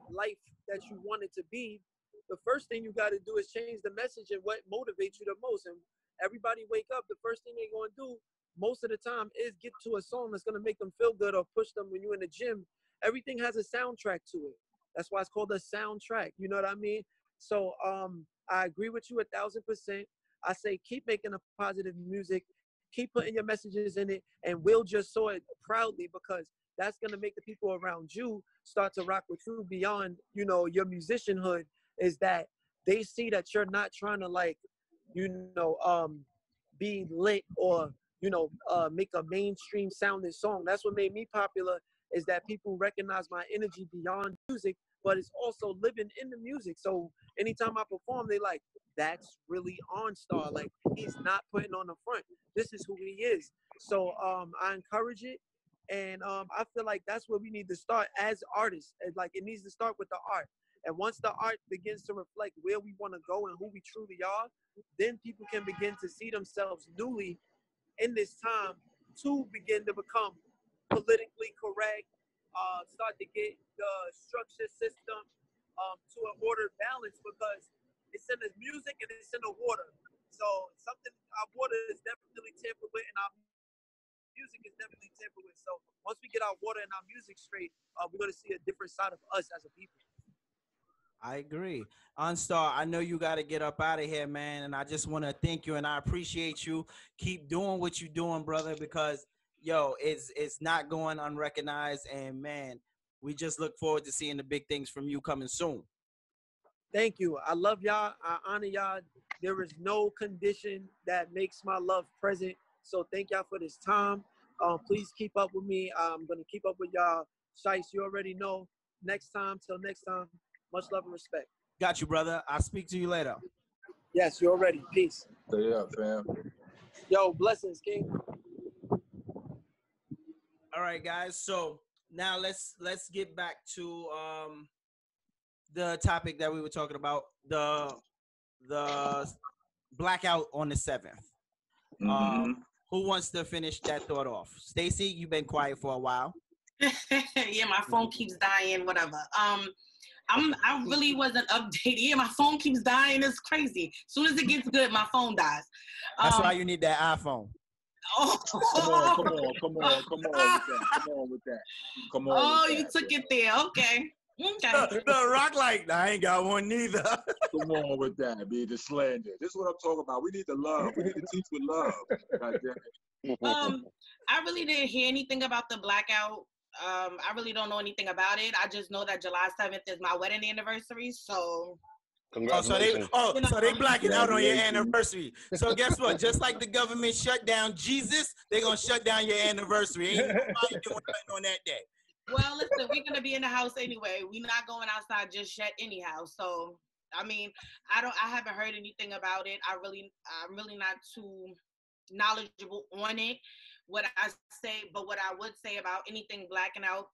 life that you want it to be, the first thing you got to do is change the message and what motivates you the most. And everybody wake up, the first thing they're going to do most of the time is get to a song that's going to make them feel good or push them when you're in the gym. Everything has a soundtrack to it. That's why it's called a soundtrack. You know what I mean? So I agree with you 1,000%. I say keep making a positive music, keep putting your messages in it, and we'll just sow it proudly because that's going to make the people around you start to rock with you beyond, your musicianhood, is that they see that you're not trying to be lit or, make a mainstream sounding song. That's what made me popular, is that people recognize my energy beyond music, but it's also living in the music. So anytime I perform, they like, that's really Arnstar. Like, he's not putting on the front. This is who he is. So I encourage it. And I feel like that's where we need to start as artists. And like, it needs to start with the art. And once the art begins to reflect where we want to go and who we truly are, then people can begin to see themselves newly in this time to begin to become politically correct, start to get the structure system to an ordered balance, because it's in the music and it's in the water. So our water is definitely tampered with, and our music is definitely tampered with. So once we get our water and our music straight, we're gonna see a different side of us as a people. I agree. Arnstar, I know you got to get up out of here, man. And I just want to thank you and I appreciate you. Keep doing what you're doing, brother, because, yo, it's not going unrecognized. And, man, we just look forward to seeing the big things from you coming soon. Thank you. I love y'all. I honor y'all. There is no condition that makes my love present. So thank y'all for this time. Please keep up with me. I'm going to keep up with y'all. Shice, you already know. Next time, till next time. Much love and respect. Got you, brother. I'll speak to you later. Yes, you're ready. Peace. Stay up, fam. Yo, blessings, King. All right, guys. So now let's get back to the topic that we were talking about, the blackout on the 7th. Who wants to finish that thought off? Stacy, you've been quiet for a while. Yeah, my phone keeps dying, whatever. I really wasn't updated. Yeah, my phone keeps dying. It's crazy. As soon as it gets good, my phone dies. That's why you need that iPhone. Oh, come on with that. Oh, you took it there. Okay. The Rock like, I ain't got one neither. Come on with that, be the slander. This is what I'm talking about. We need the love. We need to teach with love. I really didn't hear anything about the blackout. I really don't know anything about it. I just know that July 7th is my wedding anniversary, so. So they blacking out on your anniversary. So guess what? Just like the government shut down Jesus, they're gonna shut down your anniversary. Ain't nobody doing nothing on that day. Well, listen, we're gonna be in the house anyway. We're not going outside just yet anyhow. So I mean, I haven't heard anything about it. I'm really not too knowledgeable on it. What I would say about anything blacking out,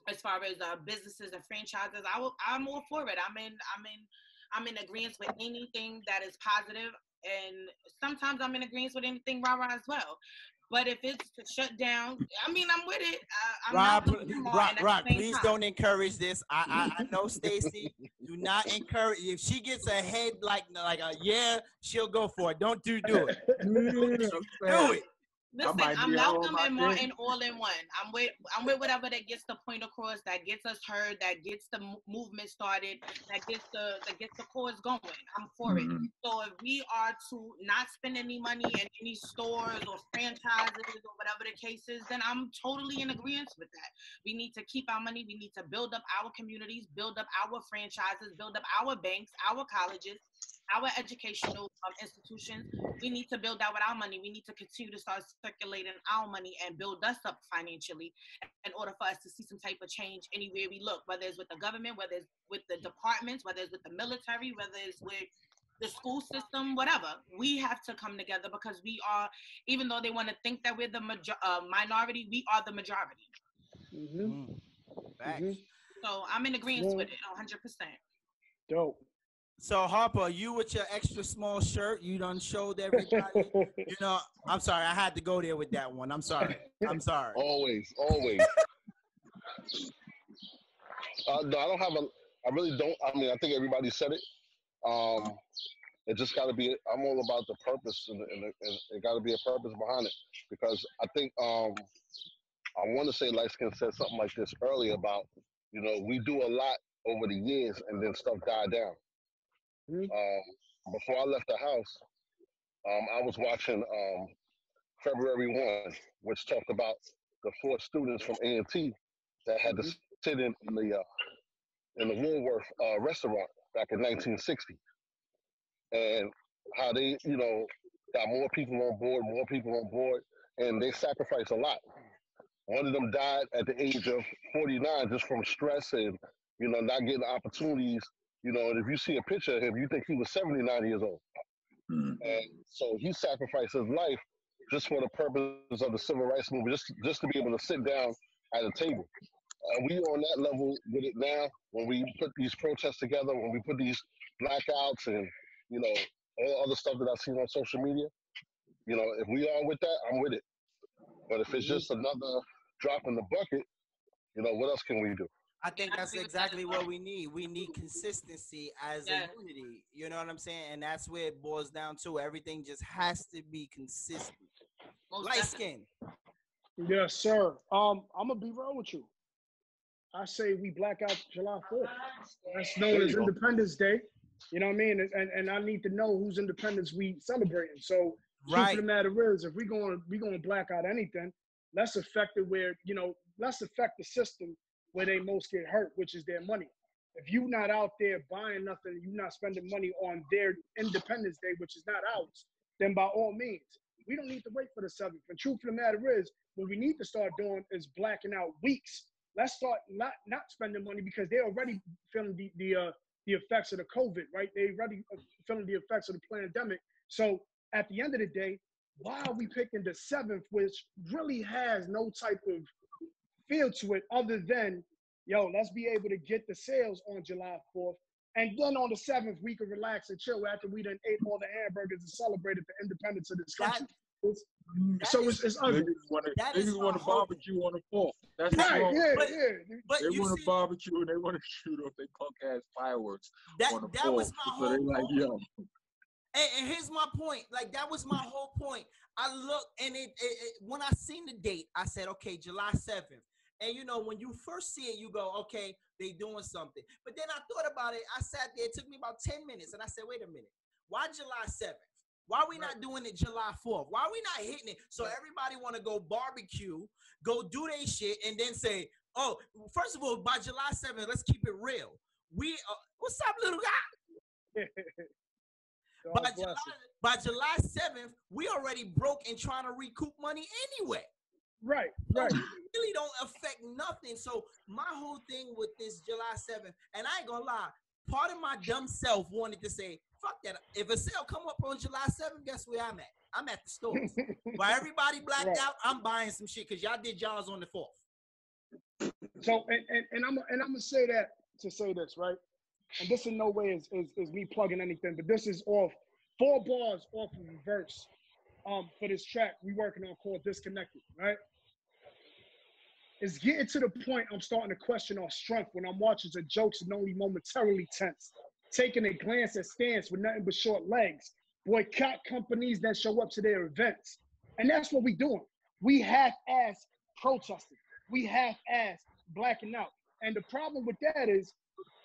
as far as businesses and franchises, I'm all for it. I'm in agreement with anything that is positive, and sometimes I'm in agreement with anything rah-rah as well. But if it's to shut down, I mean, I'm with it. Rock, please don't encourage this. I know Stacy. Do not encourage. If she gets a head like a yeah, she'll go for it. Don't do it. Do it. Listen, I'm Malcolm and Martin all in one. I'm with whatever that gets the point across, that gets us heard, that gets the movement started, that gets the cause going. I'm for it. So if we are to not spend any money in any stores or franchises or whatever the case is, then I'm totally in agreement with that. We need to keep our money. We need to build up our communities, build up our franchises, build up our banks, our colleges, our educational institutions. We need to build out with our money. We need to continue to start circulating our money and build us up financially in order for us to see some type of change anywhere we look, whether it's with the government, whether it's with the departments, whether it's with the military, whether it's with the school system, whatever. We have to come together because we are, even though they want to think that we're the minority, we are the majority. So I'm in agreement with it 100%. Dope. So Harper, you with your extra small shirt, you done showed everybody. I'm sorry, I had to go there with that one. I'm sorry. Always. No, I don't have I really don't. I mean, I think everybody said it. It just got to be. I'm all about the purpose, and it got to be a purpose behind it. Because I think I want to say Liteskin said something like this earlier about we do a lot over the years, and then stuff died down. Before I left the house, I was watching February 1, which talked about the 4 students from A&T that had to sit in the Woolworth restaurant back in 1960, and how they got more people on board, and they sacrificed a lot. One of them died at the age of 49 just from stress and not getting opportunities. And if you see a picture of him, you think he was 79 years old. And so he sacrificed his life just for the purpose of the civil rights movement, just to be able to sit down at a table. We on that level with it now when we put these protests together, when we put these blackouts and, all the other stuff that I've seen on social media. If we are with that, I'm with it. But if it's just another drop in the bucket, what else can we do? I think that's exactly what we need. We need consistency as a unity. You know what I'm saying? And that's where it boils down to. Everything just has to be consistent. Liteskin. Yes, sir. I'm gonna be real with you. I say we black out July 4th. That's known as Independence Day. You know what I mean? And I need to know whose independence we celebrating. So truth of the matter is, if we going to black out anything, let's affect it where, let's affect the system where they most get hurt, which is their money. If you're not out there buying nothing, you're not spending money on their Independence Day, which is not ours, then by all means, we don't need to wait for the 7th. And truth of the matter is, what we need to start doing is blacking out weeks. Let's start not spending money because they're already feeling the effects of the COVID, right? They already feeling the effects of the pandemic. So at the end of the day, why are we picking the 7th, which really has no type of feel to it other than, let's be able to get the sales on July 4th. And then on the 7th, we can relax and chill after we done ate all the hamburgers and celebrated the independence of this country. It's ugly. Niggas want to barbecue on the 4th. That's right. But they want to barbecue and they want to shoot off their punk ass fireworks on the 4th. That was my whole point. Yo. And here's my point. Like, that was my whole point. I looked and it when I seen the date, I said, okay, July 7th. And when you first see it, you go, okay, they doing something. But then I thought about it. I sat there. It took me about 10 minutes, and I said, wait a minute. Why July 7th? Why are we not doing it July 4th? Why are we not hitting it? So everybody want to go barbecue, go do their shit, and then say, oh, first of all, by July 7th, let's keep it real. What's up, little guy? By July 7th, we already broke and trying to recoup money anyway. Right. So it really don't affect nothing. So my whole thing with this July 7th, and I ain't gonna lie, part of my dumb self wanted to say, fuck that. If a sale come up on July 7th, guess where I'm at? I'm at the stores. While everybody blacked out, I'm buying some shit because y'all did y'all's on the 4th. So, and I'm gonna say that to say this, right? And this in no way is me plugging anything, but this is off 4 bars off of a verse for this track we working on called Disconnected, right? It's getting to the point I'm starting to question our strength when I'm watching the jokes and only momentarily tense. Taking a glance at stance with nothing but short legs. Boycott companies that show up to their events. And that's what we doing. We half-ass protesting. We half-ass blacking out. And the problem with that is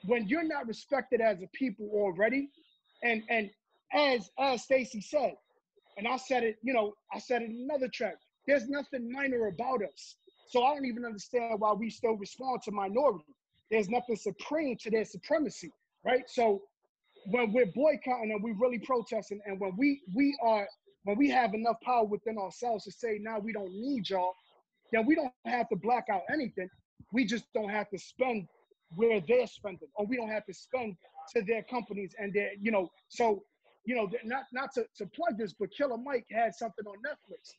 when you're not respected as a people already, and as Stacy said, and I said it, I said it in another track, there's nothing minor about us. So I don't even understand why we still respond to minority. There's nothing supreme to their supremacy, right? So when we're boycotting and we're really protesting, and when we have enough power within ourselves to say, now we don't need y'all, then we don't have to black out anything. We just don't have to spend where they're spending, or we don't have to spend to their companies and their, not to plug this, but Killer Mike had something on Netflix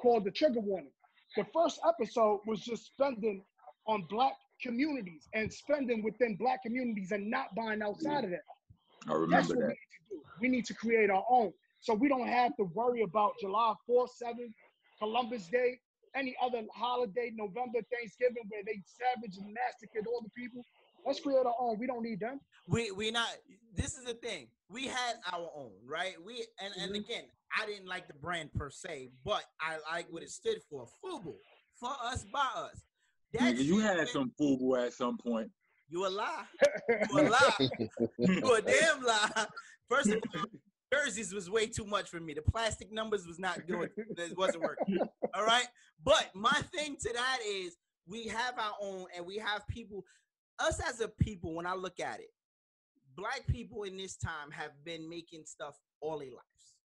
called The Trigger Warning. The first episode was just spending on Black communities and spending within Black communities and not buying outside of that. I remember That's what that. we need to do. We need to create our own. So we don't have to worry about July 4th, 7th, Columbus Day, any other holiday, November, Thanksgiving, where they savage and massacred all the people. Let's create our own. We don't need them. We not. This is the thing. We had our own, right? And again, I didn't like the brand per se, but I like what it stood for. FUBU, for us, by us. You had some FUBU at some point. You a lie. You a lie. You a damn lie. First of all, jerseys was way too much for me. The plastic numbers was not good. It wasn't working. All right. But my thing to that is we have our own, and we have people. Us as a people, when I look at it, Black people in this time have been making stuff all their lives.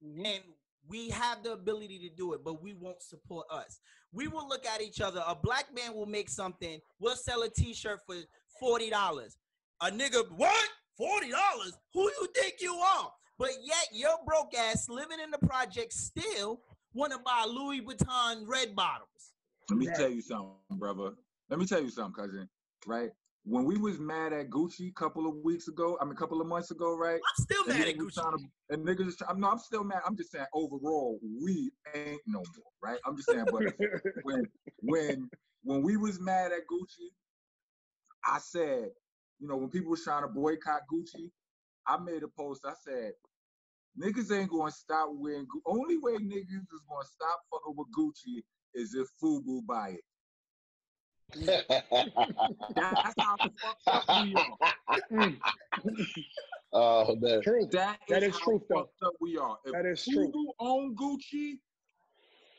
Mm-hmm. And we have the ability to do it, but we won't support us. We will look at each other. A Black man will make something. We'll sell a t-shirt for $40. A nigga, what? $40? Who you think you are? But yet your broke ass living in the project still want to buy Louis Vuitton red bottoms. Let me tell you something, brother. Let me tell you something, cousin. Right? When we was mad at Gucci a couple of months ago, right? I'm still mad at Gucci. I'm still mad. I'm just saying overall, we ain't no more, right? I'm just saying, but when we was mad at Gucci, I said, when people was trying to boycott Gucci, I made a post. I said, niggas ain't gonna stop wearing Gucci. Only way niggas is gonna stop fucking with Gucci is if Fubu buy it. That's how fucked up we are. Oh, man. True. That is true, though. fucked up we are. If That is Fubu true. own Gucci,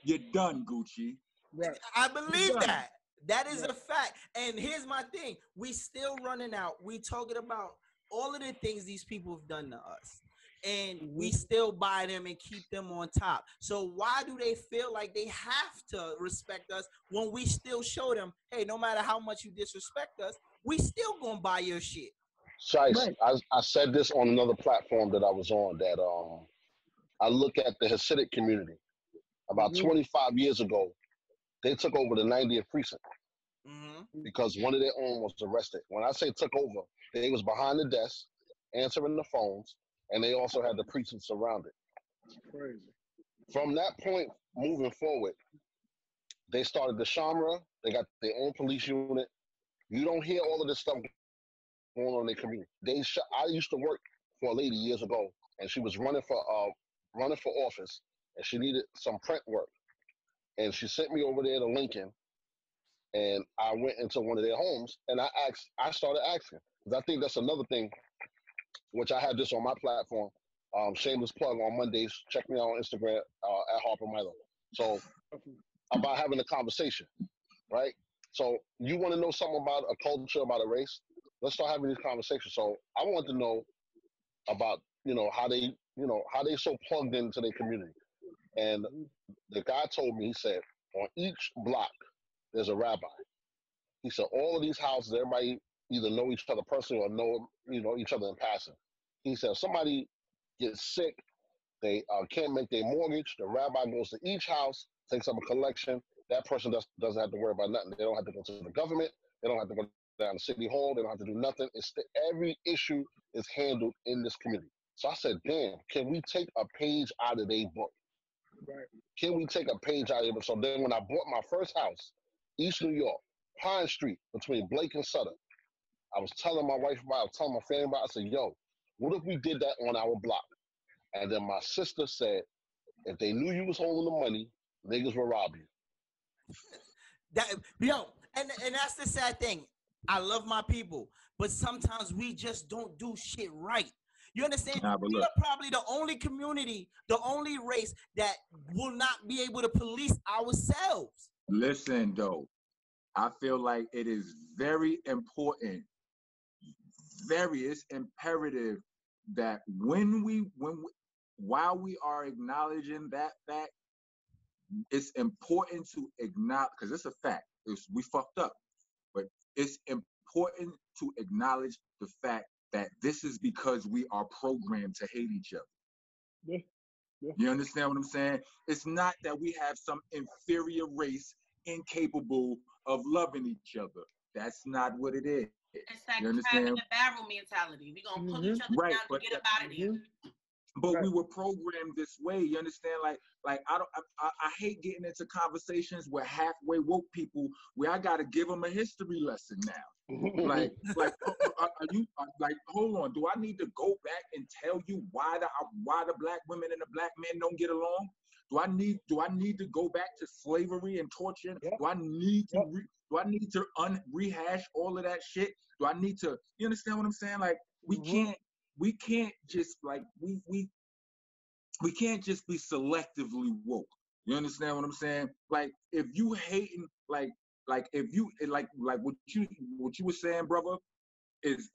you're done, Gucci. Right. I believe You're done. that. That is a fact. And here's my thing. We still running out. We talking about all of the things these people have done to us. And we still buy them and keep them on top. So why do they feel like they have to respect us when we still show them, hey, no matter how much you disrespect us, we still gonna buy your shit? Shice, Right. I said this on another platform that I was on, that I look at the Hasidic community. About 25 years ago, they took over the 90th precinct because one of their own was arrested. When I say took over, they was behind the desk, answering the phones, and they also had the precinct surrounded. Crazy. From that point moving forward, they started the Shamra. They got their own police unit. You don't hear all of this stuff going on in their community. I used to work for a lady years ago, and she was running for office, and she needed some print work. And she sent me over there to Lincoln, and I went into one of their homes, and I started asking, because I think that's another thing, which I had this on my platform, shameless plug on Mondays. Check me out on Instagram at Harper Milo. So about having a conversation, right? So you want to know something about a culture, about a race? Let's start having these conversations. So I want to know about, how they so plugged into their community. And the guy told me, he said, on each block, there's a rabbi. He said, all of these houses, everybody either know each other personally or know each other in passing. He said, if somebody gets sick, they can't make their mortgage, the rabbi goes to each house, takes up a collection. That person doesn't have to worry about nothing. They don't have to go to the government. They don't have to go down to City Hall. They don't have to do nothing. Every issue is handled in this community. So I said, damn, can we take a page out of their book? Right. Can we take a page out of their book? So then when I bought my first house, East New York, Pine Street, between Blake and Sutter, I was telling my wife about it, I was telling my family about it. I said, yo, what if we did that on our block? And then my sister said, if they knew you was holding the money, niggas will rob you. And that's the sad thing. I love my people, but sometimes we just don't do shit right. You understand? We are probably the only community, the only race that will not be able to police ourselves. Listen, though, I feel like it is very important, it's imperative that while we are acknowledging that fact, it's important to acknowledge, because it's a fact, we fucked up, but it's important to acknowledge the fact that this is because we are programmed to hate each other. Yeah. Yeah. You understand what I'm saying? It's not that we have some inferior race incapable of loving each other. That's not what it is. It's that crab in the barrel mentality. We're going to pull each other down to get up out of there. But we were programmed this way. You understand? Like I hate getting into conversations with halfway woke people where I got to give them a history lesson now. like, are you like? Hold on. Do I need to go back and tell you why the black women and the black men don't get along? Do I need to go back to slavery and torture? Yep. Do I need to rehash all of that shit? Do I need to? You understand what I'm saying? Like we can't just like we can't just be selectively woke. You understand what I'm saying? Like if you hating like if you like what you were saying, brother, is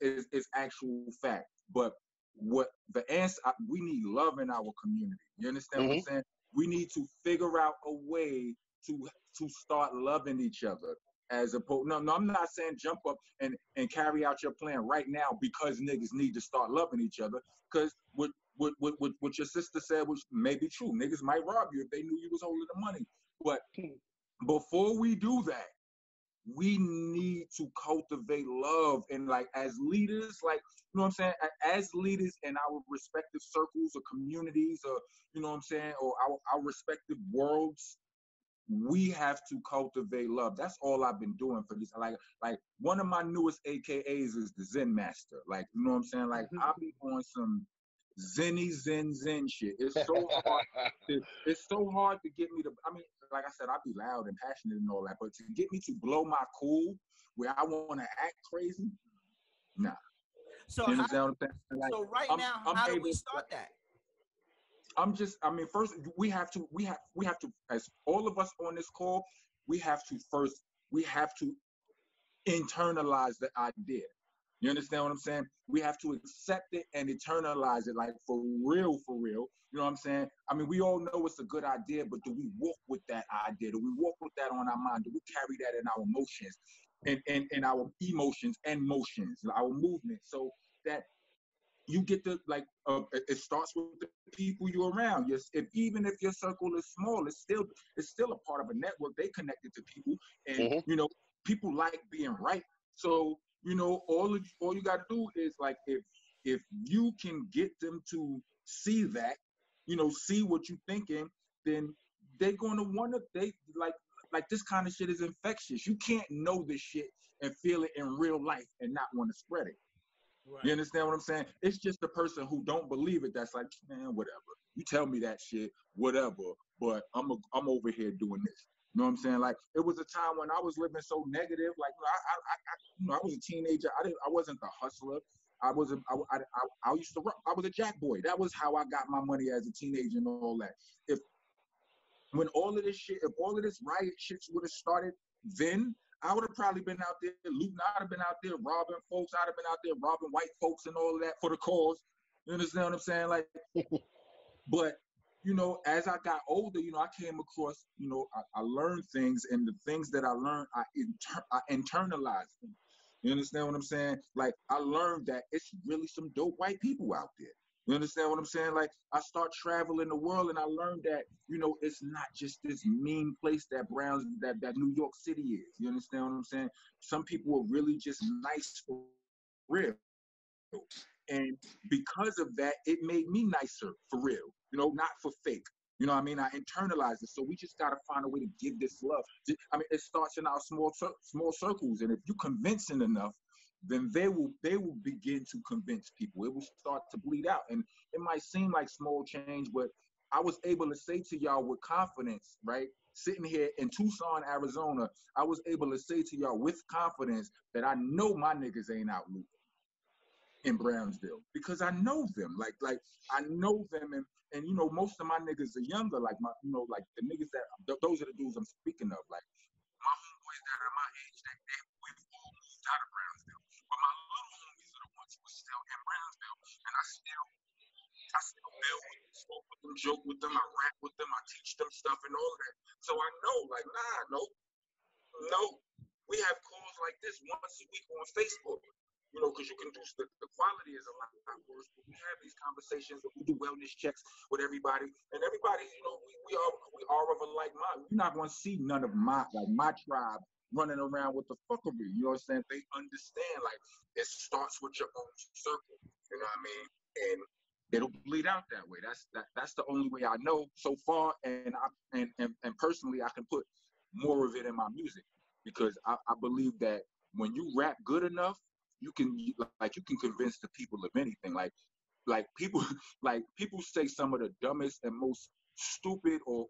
actual fact. But what the answer, we need love in our community. You understand what I'm saying? We need to figure out a way to start loving each other. As opposed, no, I'm not saying jump up and carry out your plan right now because niggas need to start loving each other. Because what your sister said, which may be true, niggas might rob you if they knew you was holding the money. But before we do that, we need to cultivate love. And like as leaders, like, you know what I'm saying? As leaders in our respective circles or communities or, you know what I'm saying? Or our respective worlds, we have to cultivate love. That's all I've been doing for this. Like one of my newest AKAs is the Zen Master. Like, you know what I'm saying? Like I'll be on some Zen shit. It's so hard. It's so hard to get me to. I mean, like I said, I be loud and passionate and all that, but to get me to blow my cool where I want to act crazy, nah. So you understand what I'm saying? Like, so right now, how do we start that? First we have to, as all of us on this call, we have to internalize the idea. You understand what I'm saying? We have to accept it and internalize it, like for real, for real. You know what I'm saying? I mean, we all know it's a good idea, but do we walk with that idea? Do we walk with that on our mind? Do we carry that in our emotions, and our emotions and motions, our movement, so that you get to, like, it starts with the people you're around. Yes, even if your circle is small, it's still a part of a network. They connected to people, and you know, people like being right. So you know, all you got to do is, like, if you can get them to see that, you know, see what you're thinking, then they're gonna want to. They like this kind of shit is infectious. You can't know this shit and feel it in real life and not want to spread it. Right. You understand what I'm saying? It's just the person who don't believe it that's like, man, whatever. You tell me that shit, whatever. But I'm over here doing this. You know what I'm saying? Like, it was a time when I was living so negative. Like, I was a teenager. I wasn't the hustler. I used to rock. I was a jack boy. That was how I got my money as a teenager and all that. If all of this riot shit would have started then, I would have probably been out there looting. I'd have been out there robbing folks. I'd have been out there robbing white folks and all of that for the cause. You understand what I'm saying? Like, but, you know, as I got older, you know, I came across, you know, I learned things, and the things that I learned, I internalized them. You understand what I'm saying? Like, I learned that it's really some dope white people out there. You understand what I'm saying? Like, I start traveling the world, and I learned that, you know, it's not just this mean place that New York City is. You understand what I'm saying? Some people are really just nice for real. And because of that, it made me nicer for real, you know, not for fake. You know what I mean? I internalized it. So we just got to find a way to give this love. I mean, it starts in our small circles. And if you're convincing enough, then they will begin to convince people. It will start to bleed out. And it might seem like small change, but I was able to say to y'all with confidence, right? Sitting here in Tucson, Arizona, I was able to say to y'all with confidence that I know my niggas ain't out looting in Brownsville, because I know them. Like I know them, and you know, most of my niggas are younger. Like you know, like the niggas those are the dudes I'm speaking of. Like my homeboys that are my age, we've all moved out of Brownsville, but my little homies are the ones who are still in Brownsville, and I still build with them, smoke with them, joke with them, I rap with them, I teach them stuff and all of that. So I know, like, no, we have calls like this once a week on Facebook. You know, because you can do the quality is a lot worse, but we have these conversations, we do wellness checks with everybody, and everybody, you know, we are of a like mind. You're not going to see none of my tribe running around with the fuckery. You know what I'm saying? They understand, like, it starts with your own circle. You know what I mean? And it'll bleed out that way. That's the only way I know so far, and personally, I can put more of it in my music, because I believe that when you rap good enough, you can convince the people of anything. Like people say some of the dumbest and most stupid or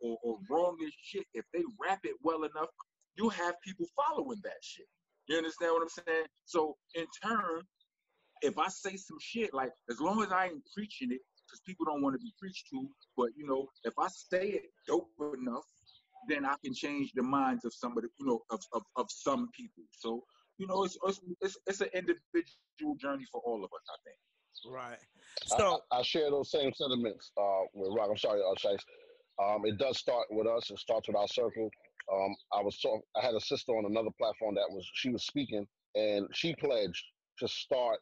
wrongest shit. If they rap it well enough, you'll have people following that shit. You understand what I'm saying? So in turn, if I say some shit, like, as long as I ain't preaching it, because people don't want to be preached to, but you know, if I say it dope enough, then I can change the minds of somebody, you know, of some people. So, you know, it's an individual journey for all of us, I think. Right. So I share those same sentiments with Rock. I'm sorry, Shice. It does start with us. It starts with our circle. I had a sister on another platform she was speaking, and she pledged to start,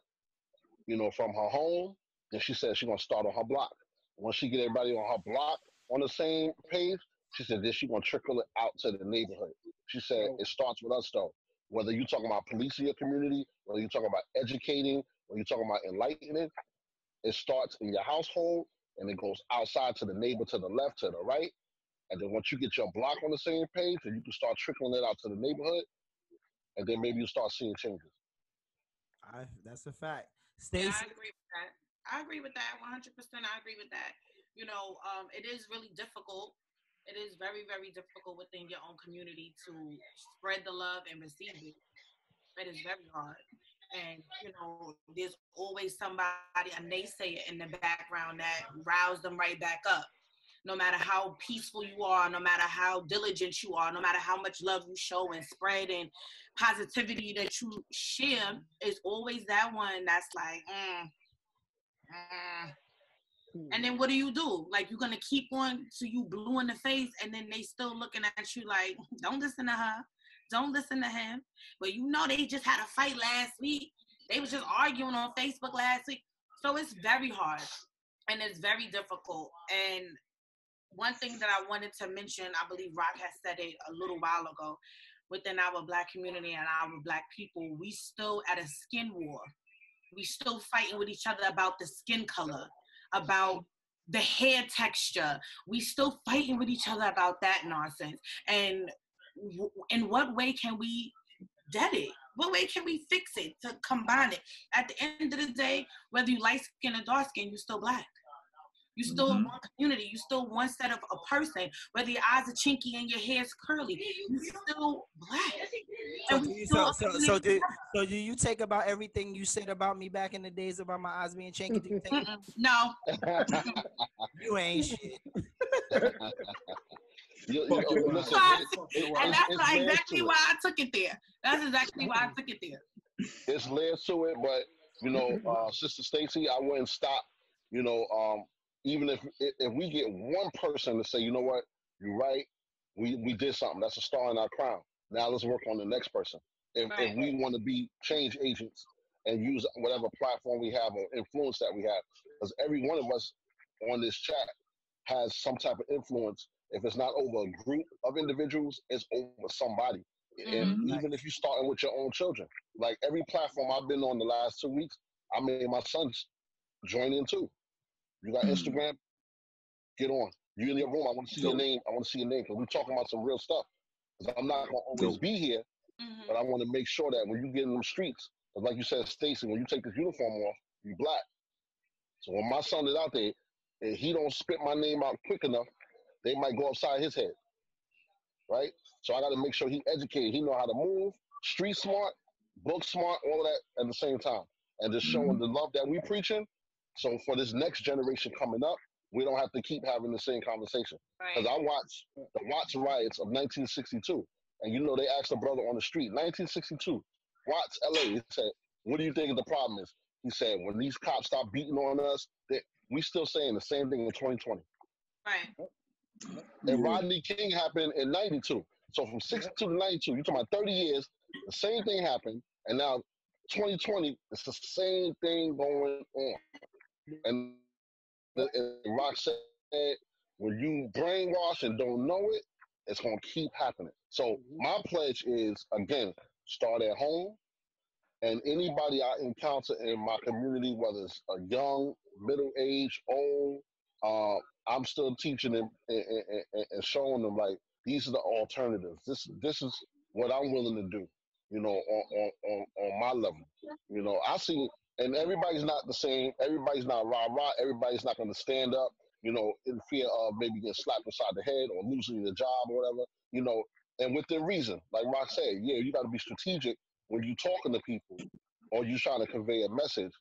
you know, from her home, and she said she's gonna start on her block. Once she get everybody on her block on the same page, she said then she's gonna trickle it out to the neighborhood. She said it starts with us though. Whether you're talking about policing your community, whether you're talking about educating, whether you're talking about enlightening, it starts in your household and it goes outside to the neighbor, to the left, to the right. And then once you get your block on the same page, then you can start trickling it out to the neighborhood, and then maybe you start seeing changes. That's a fact. Stacy? Yeah, I agree with that. 100%. I agree with that. You know, it is really difficult It is very, very difficult within your own community to spread the love and receive it. It is very hard. And, there's always somebody, a naysayer in the background that riles them right back up. No matter how peaceful you are, no matter how diligent you are, no matter how much love you show and spread and positivity that you share, is always that one that's like, And then what do? Like, you're going to keep on so you blue in the face, and then they still looking at you like, don't listen to her. Don't listen to him. But they just had a fight last week. They was just arguing on Facebook last week. So it's very hard, and it's very difficult. And one thing that I wanted to mention, I believe Rock has said it a little while ago, within our Black community and our Black people, we still at a skin war. We still fighting with each other about the skin color, about the hair texture. We still fighting with each other about that nonsense. And in what way can we dead it? What way can we fix it to combine it? At the end of the day, whether you light skin or dark skin, you're still Black. You still one community. You still one set of a person. Whether your eyes are chinky and your hair's curly, you still Black. So do you take about everything you said about me back in the days about my eyes being chinky? Do you take No. You ain't shit. And that's exactly why I took it there. That's exactly why I took it there. It's layers to it, but Sister Stacy, I wouldn't stop. Even if we get one person to say, you know what, you're right, we did something. That's a star in our crown. Now let's work on the next person. If we want to be change agents and use whatever platform we have or influence that we have, because every one of us on this chat has some type of influence. If it's not over a group of individuals, it's over somebody. And even if you're starting with your own children, like every platform I've been on the last 2 weeks, I made my sons join in too. You got Instagram? Get on. You in your room? I want to see your name. I want to see your name because we're talking about some real stuff. Because I'm not gonna always be here, but I want to make sure that when you get in the streets, like you said, Stacy, when you take this uniform off, you Black. So when my son is out there, and he don't spit my name out quick enough, they might go upside his head, right? So I got to make sure he educated. He know how to move, street smart, book smart, all of that at the same time, and just showing the love that we preaching. So for this next generation coming up, we don't have to keep having the same conversation. Because I watched the Watts riots of 1962, and they asked a brother on the street, 1962, Watts, LA. He said, "What do you think the problem is?" He said, "When these cops stop beating on us, we still saying the same thing in 2020." Right. And Rodney King happened in 92. So from 62 to 92, you're talking about 30 years, the same thing happened. And now 2020, it's the same thing going on. And Rock said, when you brainwash and don't know it, it's going to keep happening. So my pledge is, again, start at home. And anybody I encounter in my community, whether it's a young, middle age, old, I'm still teaching them and showing them like these are the alternatives. This is what I'm willing to do, on my level. I see, and everybody's not the same. Everybody's not rah-rah. Everybody's not going to stand up, in fear of maybe getting slapped upside the head or losing your job or whatever, and within reason. Like Rock said, you got to be strategic when you're talking to people or you're trying to convey a message.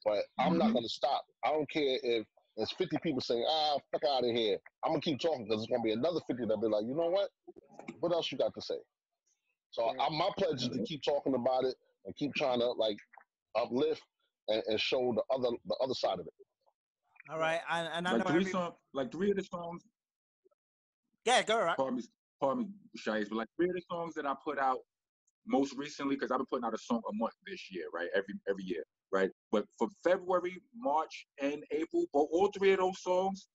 But I'm not going to stop. I don't care if there's 50 people saying, fuck out of here. I'm going to keep talking because there's going to be another 50 that'll be like, you know what? What else you got to say? So my pledge is to keep talking about it and keep trying to uplift and show the other side of it. All right. And I know three of the songs. Yeah, go right. Pardon me, Shais, but three of the songs that I put out most recently, because I've been putting out a song a month this year, right? Every year, right? But for February, March, and April, all three of those songs,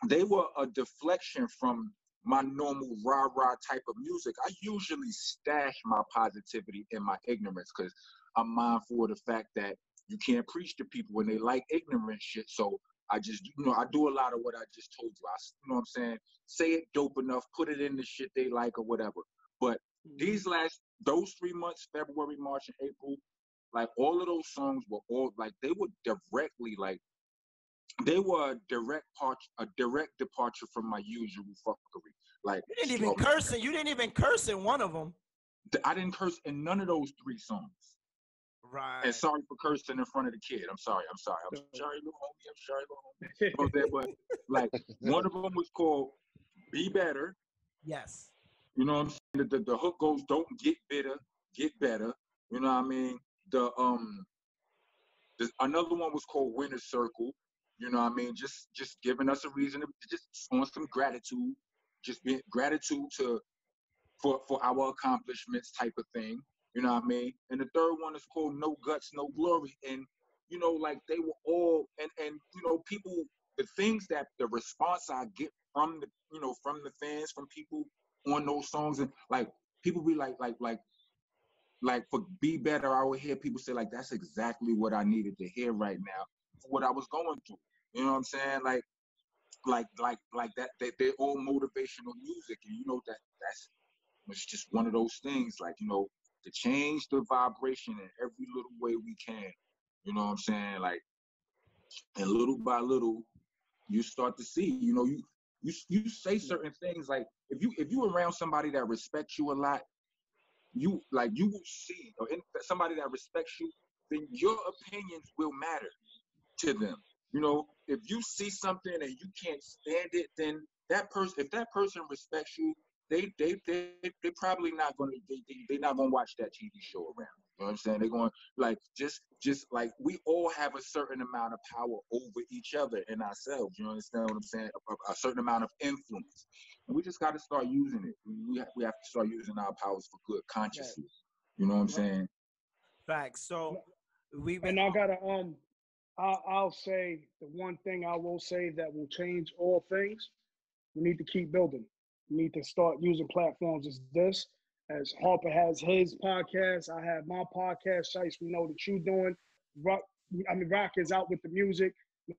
they were a deflection from my normal rah-rah type of music. I usually stash my positivity in my ignorance because I'm mindful of the fact that you can't preach to people when they like ignorant shit. So I just, I do a lot of what I just told you. You know what I'm saying? Say it dope enough, put it in the shit they like or whatever. But those 3 months, February, March, and April, all of those songs were all they were directly they were a direct departure from my usual fuckery. Like you didn't even curse. You didn't even curse in one of them. I didn't curse in none of those 3 songs. Right. And sorry for cursing in front of the kid. I'm sorry, little homie. I'm sorry. But like one of them was called "Be Better." Yes. You know what I'm saying? The hook goes, "Don't get bitter, get better." You know what I mean? Another one was called "Winner's Circle." You know what I mean? Just giving us a reason to just on some gratitude, just being gratitude for our accomplishments type of thing. You know what I mean? And the third one is called "No Guts, No Glory." And, you know, like they were all, and you know, people, the things that the response I get from from the fans, from people on those songs, and like people be like for "Be Better," I would hear people say like, that's exactly what I needed to hear right now, what I was going through. You know what I'm saying? Like that they're all motivational music, and you know it's just one of those things, like, you know, to change the vibration in every little way we can. You know what I'm saying? Like, and little by little, you start to see, you know, you say certain things, like if you around somebody that respects you a lot, you will see, or somebody that respects you, then your opinions will matter to them. You know, if you see something and you can't stand it, then if that person respects you, they probably not gonna they're not gonna watch that TV show around. You know what I'm saying? They're going like just like we all have a certain amount of power over each other and ourselves. You understand what I'm saying? A certain amount of influence, and we just got to start using it. We have to start using our powers for good consciously. You know what I'm saying? Facts. So and I gotta I'll say the one thing I will say that will change all things. We need to keep building. We need to start using platforms as this. As Harper has his podcast, I have my podcast. Shice, we know that you're doing. Rock is out with the music.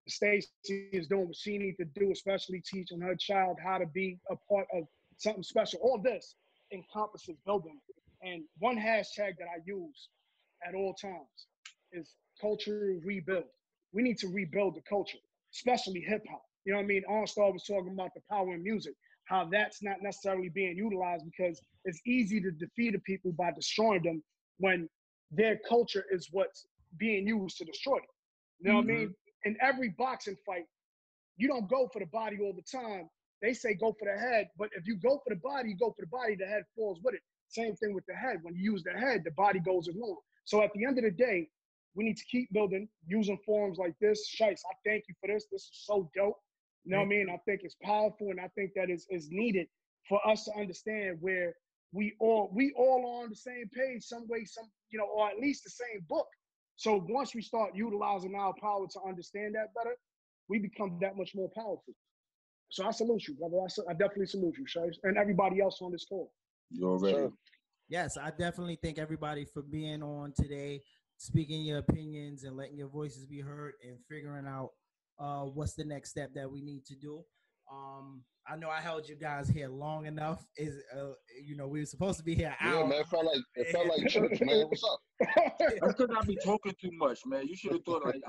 Stacy is doing what she needs to do, especially teaching her child how to be a part of something special. All this encompasses building. And one hashtag that I use at all times is cultural rebuild. We need to rebuild the culture, especially hip hop. You know what I mean? Arnstar was talking about the power in music, how that's not necessarily being utilized because it's easy to defeat the people by destroying them when their culture is what's being used to destroy them. You know what I mean? In every boxing fight, you don't go for the body all the time. They say go for the head, but if you go for the body, you go for the body, the head falls with it. Same thing with the head. When you use the head, the body goes along. So at the end of the day, we need to keep building, using forums like this. Shice, I thank you for this. This is so dope. You know what I mean? I think it's powerful, and I think that is needed for us to understand where we all are on the same page, some way, or at least the same book. So once we start utilizing our power to understand that better, we become that much more powerful. So I salute you, brother. I definitely salute you, Shice, and everybody else on this call. You're ready. Yes, I definitely thank everybody for being on today, speaking your opinions and letting your voices be heard and figuring out what's the next step that we need to do. I know I held you guys here long enough. We were supposed to be here an hour. Yeah, man, it felt like church, man. What's up? That's because I be talking too much, man. You should have thought like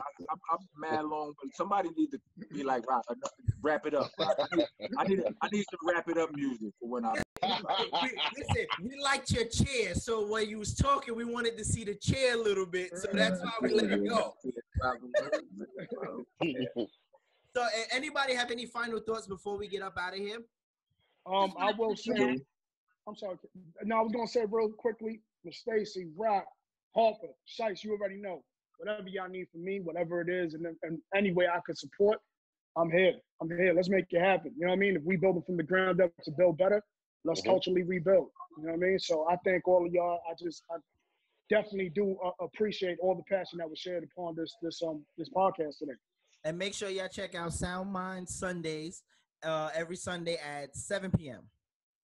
I'm mad long. Somebody need to be like, wrap it up. I need some wrap it up music for when I. Listen, we liked your chair, so when you was talking, we wanted to see the chair a little bit, so that's why we let it go. So, anybody have any final thoughts before we get up out of here? I will say, I'm sorry. No, I was gonna say real quickly, Miss Stacy, Rock, Harper, Shice, you already know. Whatever y'all need from me, whatever it is, and any way I could support, I'm here. Let's make it happen. You know what I mean? If we build it from the ground up to build better, let's culturally rebuild. You know what I mean? So I thank all of y'all. I definitely do appreciate all the passion that was shared upon this podcast today. And make sure y'all check out Sound Mind Sundays every Sunday at 7 p.m.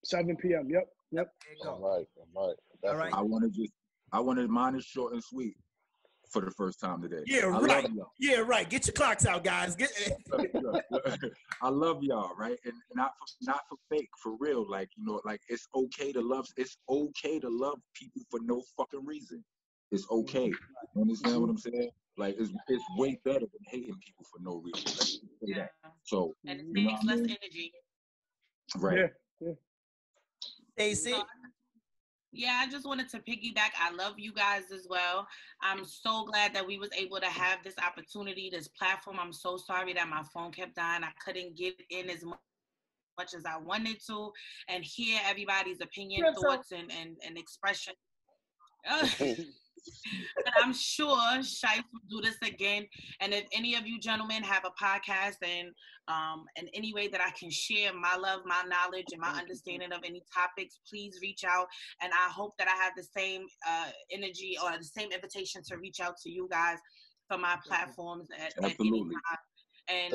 7 p.m. Yep. There you go. All right. I wanted mine is short and sweet for the first time today. Yeah, right. Yeah, right. Get your clocks out, guys. I love y'all, right? And not for fake, for real. Like, like it's okay to love. It's okay to love people for no fucking reason. It's okay. You understand what I'm saying? Like it's way better than hating people for no reason. Let's say that. So and it you know takes what I less mean? energy. Right. Yeah. Stacy. Yeah, I just wanted to piggyback. I love you guys as well. I'm so glad that we was able to have this opportunity, this platform. I'm so sorry that my phone kept dying. I couldn't get in as much as I wanted to and hear everybody's opinion, thoughts, and expression. But I'm sure Shife will do this again. And if any of you gentlemen have a podcast and any way that I can share my love, my knowledge, and my understanding of any topics, please reach out. And I hope that I have the same energy or the same invitation to reach out to you guys for my platforms at any time. And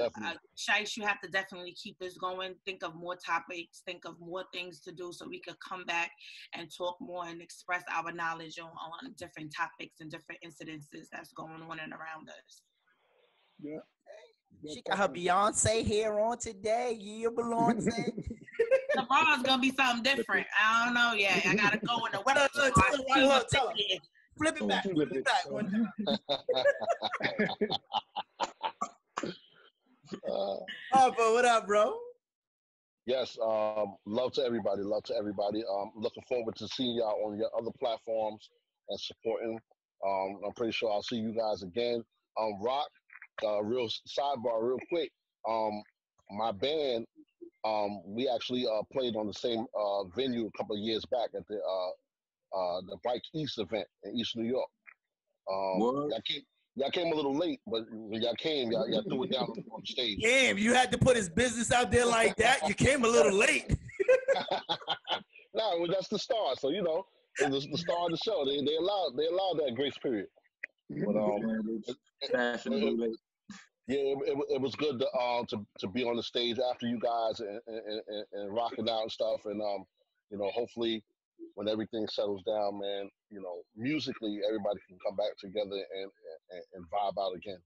Shice, you have to definitely keep this going. Think of more topics, think of more things to do so we could come back and talk more and express our knowledge on different topics and different incidences that's going on and around us. Yeah. She got her Beyonce hair on today. Yeah, Beyonce. Tomorrow's gonna be something different. I don't know yet. I gotta go in the weather. Tell her. Flip it back. Flip it back. One time. But what up, bro? Yes, love to everybody. Looking forward to seeing y'all on your other platforms and supporting. I'm pretty sure I'll see you guys again. Rock, real sidebar, real quick. My band, we actually played on the same venue a couple of years back at the Bike East event in East New York. Y'all came a little late, but when y'all came, y'all threw it down on the stage. Damn, you had to put his business out there like that. You came a little late. No, that's the star. So you know, it was the star of the show. They allowed that grace period. But it was good to be on the stage after you guys and rocking out and stuff. And you know, hopefully when everything settles down, man, you know, musically everybody can come back together and vibe out again.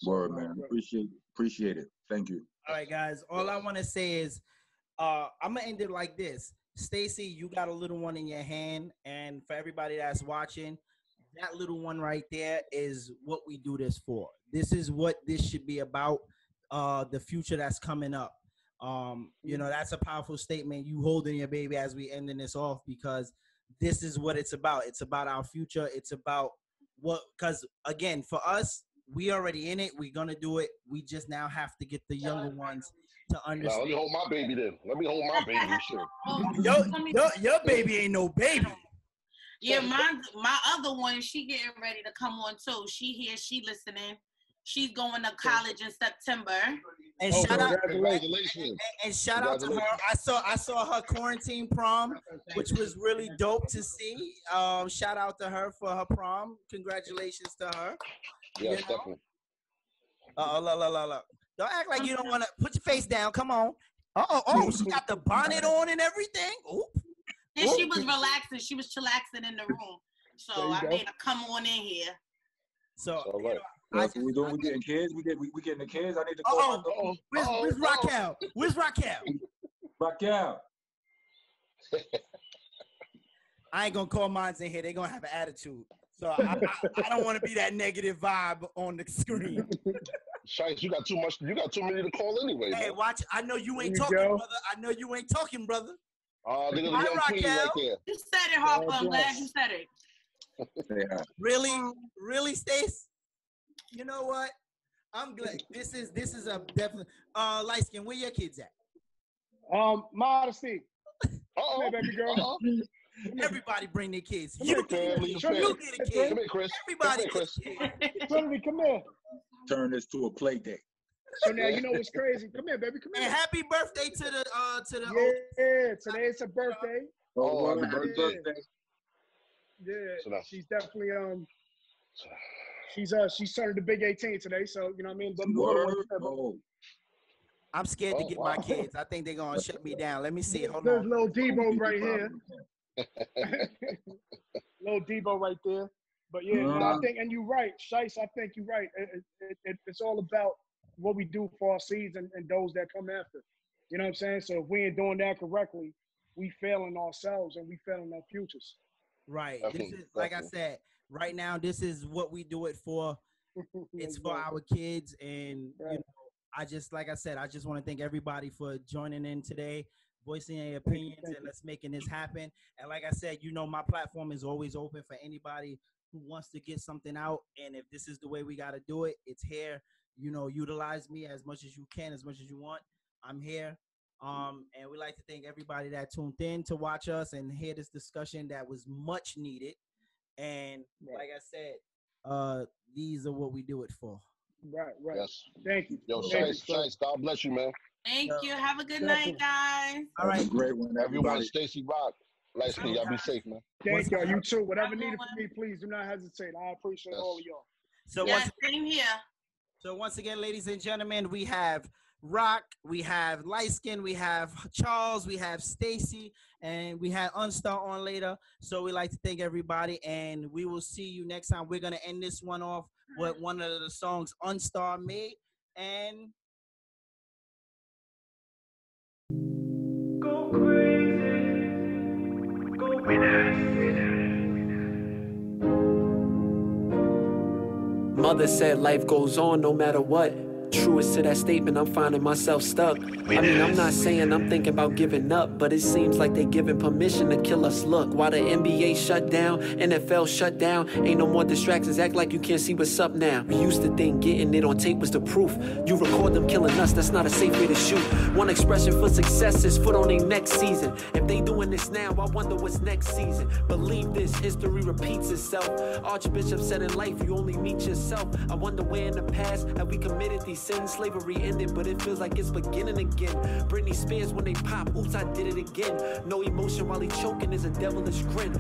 Word, man. Appreciate it. Thank you. All right, guys. All I want to say is I'm gonna end it like this. Stacy, you got a little one in your hand, and for everybody that's watching, that little one right there is what we do this for. This is what this should be about. The future that's coming up. You know, that's a powerful statement. You holding your baby as we ending this off, because this is what it's about. It's about our future. It's about because again, for us, we already in it. We're gonna do it. We just now have to get the younger ones to understand. Let me hold my baby then. Let me hold my baby. Shit. Your baby ain't no baby. Yeah, my other one, she getting ready to come on too. She here, she listening. She's going to college in September. And shout out, and shout out to her. I saw her quarantine prom, which was really dope to see. Shout out to her for her prom. Congratulations to her. Yes, definitely. Look. Don't act like you don't want to put your face down. Come on. Oh, she got the bonnet on and everything. Oop. And she was relaxing. She was chillaxing in the room. So I made her come on in here. So, we getting kids. We getting the kids. I need to go. Where's Raquel? Where's Raquel? Raquel. I ain't gonna call mine in here. They're gonna have an attitude. So I don't want to be that negative vibe on the screen. Shice, you got too many to call anyway. Hey, man. watch. I know you ain't talking, brother. I know you ain't talking, brother. They got a young queen right there. You said it, Harper. I'm glad you said it. Really, Stace? You know what? I'm glad. This is a definite. Liteskin, where your kids at? Modesty. Hey, baby girl. Everybody bring their kids. You get a kid. Come here, Chris. Everybody get a kid. Trinity, come here. Turn this to a play day. So now you know what's crazy. Come here, baby. Come here. And happy birthday to the Yeah, today it's her birthday. Happy birthday. Yeah, she's definitely she's turning the big 18 today, so you know what I mean. I'm scared to get my kids. I think they're gonna shut me down. Let me see. Hold There's on. little Debo right here. Little Debo right there. But yeah, I think, and you're right, Shice. I think you're right. It's all about what we do for our seeds and those that come after. You know what I'm saying? So if we ain't doing that correctly, we failing ourselves and we failing our futures. Right. This is, like I said, right now, this is what we do it for. It's for our kids. And you know, I just want to thank everybody for joining in today, voicing their opinions, and let's making this happen. And like I said, you know, my platform is always open for anybody who wants to get something out. And if this is the way we got to do it, it's here. You know, utilize me as much as you can, as much as you want. I'm here. And we like to thank everybody that tuned in to watch us and hear this discussion that was much needed. And like I said, these are what we do it for. Right. Yes. Thank you. Yo, Shice, God bless you, man. Thank you. Have a good night, guys. All right. Great one, everyone. Stacy Rock. Liteskin, y'all be safe, man. Thank y'all. You too. Whatever needed from me, please do not hesitate. I appreciate all of y'all. So same here. So once again, ladies and gentlemen, we have Rock, we have Liteskin, we have Charles, we have Stacy, and we have Arnstar on later. So we like to thank everybody, and we will see you next time. We're gonna end this one off with one of the songs Arnstar made, and go crazy, go winner. Mother said life goes on no matter what. Truest to that statement, I'm finding myself stuck. I mean, I'm not saying I'm thinking about giving up, but it seems like they giving permission to kill us. Look, while the NBA shut down, NFL shut down, ain't no more distractions, act like you can't see what's up now. We used to think getting it on tape was the proof. You record them killing us, that's not a safe way to shoot. One expression for success is foot on their next season. If they doing this now, I wonder what's next season. Believe this, history repeats itself. Archbishop said in life, you only meet yourself. I wonder where in the past have we committed these sins? Slavery ended, but it feels like it's beginning again. Britney Spears when they pop, oops, I did it again. No emotion while he choking is a devilish grin.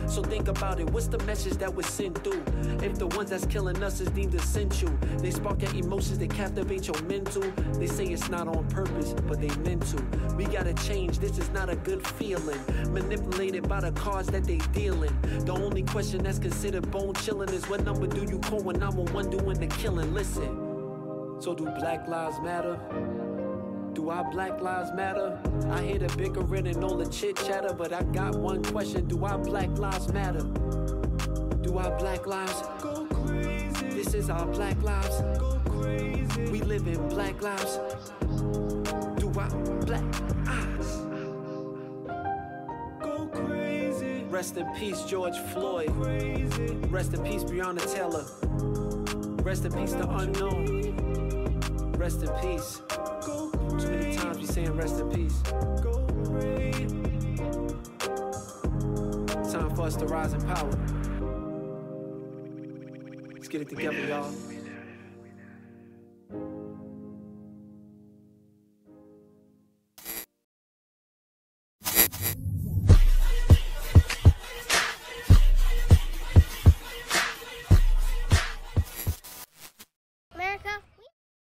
So think about it, what's the message that was sent through? If the ones that's killing us is deemed essential, they spark your emotions, they captivate your mental. They say it's not on purpose, but they meant to. We gotta change, this is not a good feeling. Manipulated by the cards that they dealing. The only question that's considered bone chilling is what number do you call when I'm on one doing the killing? Listen. So do Black Lives Matter? Do our Black Lives Matter? I hear the bickering and all the chit chatter, but I got one question. Do our Black Lives Matter? Do our Black Lives go crazy? This is our Black Lives go crazy. We live in Black Lives. Do our Black Lives go crazy? Rest in peace, George Floyd. Rest in peace, Breonna Taylor. Rest in peace, the unknown. Rest in peace. Too many times we saying rest in peace. Time for us to rise in power. Let's get it together, y'all.